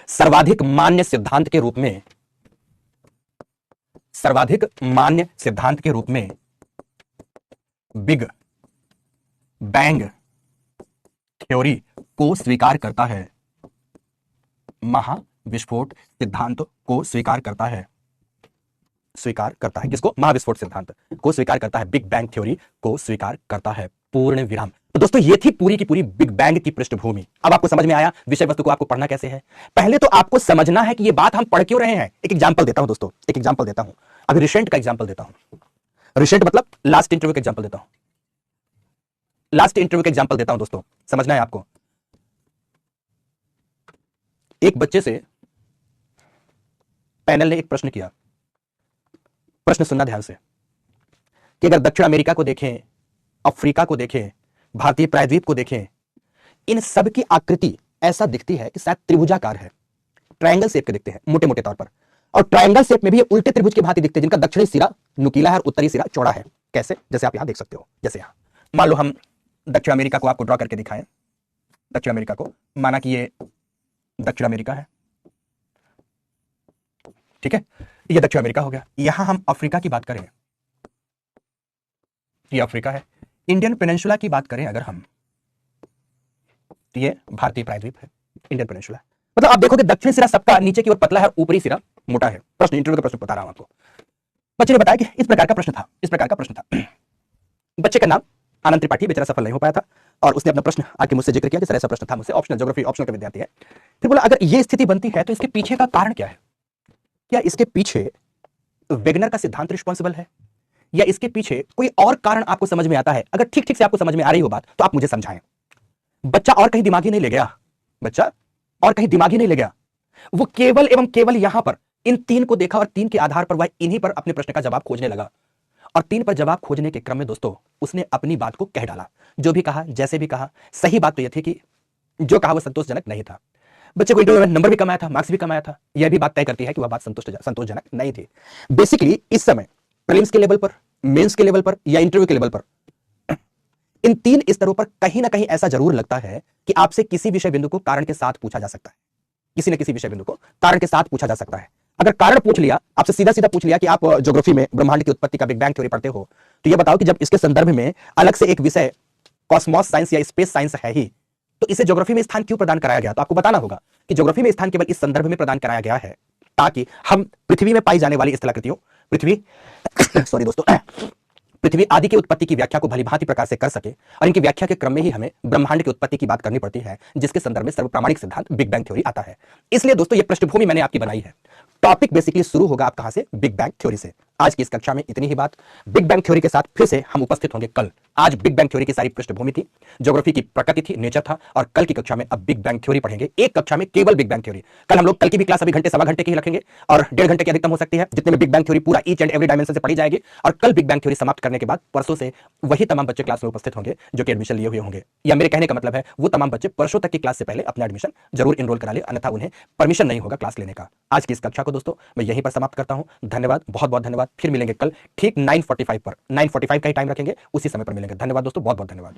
सर्वाधिक मान्य सिद्धांत के रूप में बिग बैंग थ्योरी को स्वीकार करता है, महाविस्फोट सिद्धांत को स्वीकार करता है। किसको, महाविस्फोट सिद्धांत को स्वीकार करता है, बिग बैंग थ्योरी को स्वीकार करता है, पूर्ण विराम। तो दोस्तों ये थी पूरी की पूरी बिग बैंग की पृष्ठभूमि। अब आपको समझ में आया विषय वस्तु को आपको पढ़ना कैसे है। पहले तो आपको समझना है कि ये बात हम पढ़ क्यों रहे हैं। एक एग्जांपल देता हूं दोस्तों, अभी रिसेंट का एग्जांपल देता हूं। रिसेंट मतलब लास्ट इंटरव्यू का एग्जांपल देता हूं दोस्तों, समझना है आपको। एक बच्चे से पैनल ने एक प्रश्न किया, प्रश्न सुनना ध्यान से, कि अगर दक्षिण अमेरिका को देखें, अफ्रीका को देखें, भारतीय प्रायद्वीप को देखें, इन सब की आकृति ऐसा दिखती है कि शायद त्रिभुजाकार है, ट्रायंगल शेप के दिखते हैं मोटे मोटे तौर पर, और ट्रायंगल शेप में भी उल्टे त्रिभुज की भांति दिखते हैं, जिनका दक्षिणी सिरा नुकीला है और उत्तरी सिरा चौड़ा है। कैसे, जैसे आप यहां देख सकते हो, जैसे यहां मान लो हम दक्षिण अमेरिका को आपको ड्रॉ करके दिखाएं, दक्षिण अमेरिका को माना कि ये दक्षिण अमेरिका है, ठीक है, ये दक्षिण अमेरिका हो गया। यहां हम अफ्रीका की बात करें ये अफ्रीका है। इंडियन पेनिनसुला की बात करें अगर हम, तो ये भारतीय प्रायद्वीप है, इंडियन पेनिनसुला। मतलब आप देखोगे दक्षिण सिरा सबका नीचे की ओर पतला है और ऊपरी सिरा मोटा है। प्रश्न, इंटरव्यू का प्रश्न बता रहा हूं आपको। बच्चे ने बताया कि इस प्रकार का प्रश्न था, इस प्रकार का प्रश्न था। बच्चे का नाम आनंद त्रिपाठी, बेचारा सफल नहीं हो पाया था और उसने अपना प्रश्न आके मुझसे जिक्र किया कि सर ऐसा प्रश्न था मुझसे, ऑप्शनल ज्योग्राफी, ऑप्शनल का विद्यार्थी है। फिर बोला अगर ये स्थिति बनती है तो इसके पीछे का कारण क्या है? क्या इसके पीछे वेगनर का सिद्धांत रिस्पॉन्सिबल है या इसके पीछे कोई और कारण आपको समझ में आता है? अगर ठीक ठीक से आपको समझ में आ रही हो बात तो आप मुझे समझाएं। बच्चा और कहीं दिमागी नहीं ले गया, बच्चा और कहीं दिमागी नहीं ले गया, वो केवल एवं केवल यहां पर इन तीन को देखा और तीन के आधार पर वह इन्हीं पर अपने प्रश्न का जवाब खोजने लगा। और तीन पर जवाब खोजने के क्रम में दोस्तों उसने अपनी बात को कह डाला। जो भी कहा, जैसे भी कहा, सही बात तो यह थी कि जो कहा वो संतोषजनक नहीं था। बच्चे को इंटरव्यू में नंबर भी कमाया था, मार्क्स भी कमाया था, यह भी बात तय करती है कि वह बात संतोषजनक नहीं थी। बेसिकली इस समय प्रीलिम्स के लेवल पर, मेंस के लेवल पर या इंटरव्यू के लेवल पर, इन तीन स्तरों पर कहीं ना कहीं ऐसा जरूर लगता है कि आपसे किसी विषय बिंदु को कारण के साथ पूछा जा सकता है। किसी न किसी विषय बिंदु को कारण के साथ पूछा जा सकता है। अगर कारण पूछ लिया, आपसे सीधा सीधा पूछ लिया कि आप ज्योग्राफी में ब्रह्मांड की उत्पत्ति का बिग बैंग थ्योरी पढ़ते हो, तो यह बताओ कि जब इसके संदर्भ में अलग से एक विषय कॉस्मॉस साइंस या स्पेस साइंस है ही, तो इसे ज्योग्राफी में स्थान क्यों प्रदान कराया गया? तो आपको बताना होगा कि ज्योग्राफी में स्थान केवल इस संदर्भ में प्रदान कराया गया है ताकि हम पृथ्वी में पाई जाने वाली स्थलाकृतियों, पृथ्वी सॉरी दोस्तों, पृथ्वी आदि की उत्पत्ति की व्याख्या को भलीभांति प्रकार से कर सके। और इनकी व्याख्या के क्रम में ही हमें ब्रह्मांड की उत्पत्ति की बात करनी पड़ती है, जिसके संदर्भ में सर्वप्रामाणिक सिद्धांत बिग बैंग थ्योरी आता है। इसलिए दोस्तों ये पृष्ठभूमि मैंने आपकी बनाई है। टॉपिक बेसिकली शुरू होगा आप कहां से? बिग बैंग थ्योरी से। आज की इस कक्षा में इतनी ही बात। बिग बैंग थ्योरी के साथ फिर से हम उपस्थित होंगे कल। आज बिग बैंग थ्योरी की सारी पृष्ठभूमि थी, ज्योग्राफी की प्रकृति थी, नेचर था, और कल की कक्षा में अब बिग बैंग थ्योरी पढ़ेंगे। एक कक्षा में केवल बिग बैंग थ्योरी। कल हम लोग कल की भी क्लास अभी घंटे सवा घंटे की ही रखेंगे और 1.5 घंटे की अधिकतम हो सकती है, जितने में बिग बैंग थ्योरी पूरा ईच एंड एवरी डायमेंशन से पढ़ी जाएगी। और कल बिग बैंग थ्योरी समाप्त करने के बाद परसों से वही तमाम बच्चे क्लास में उपस्थित होंगे जो कि एडमिशन लिए हुए होंगे, या मेरे कहने का मतलब है वो तमाम बच्चे परसों तक की क्लास से पहले अपना एडमिशन जरूर एनरोल करा ले, अन्यथा उन्हें परमिशन नहीं होगा क्लास लेने का। आज की इस कक्षा को दोस्तों मैं यहीं पर समाप्त करता हूं। धन्यवाद, बहुत बहुत धन्यवाद। फिर मिलेंगे कल ठीक 9:45 पर, 9:45 का ही टाइम रखेंगे, उसी समय पर मिलेंगे। धन्यवाद दोस्तों, बहुत बहुत धन्यवाद।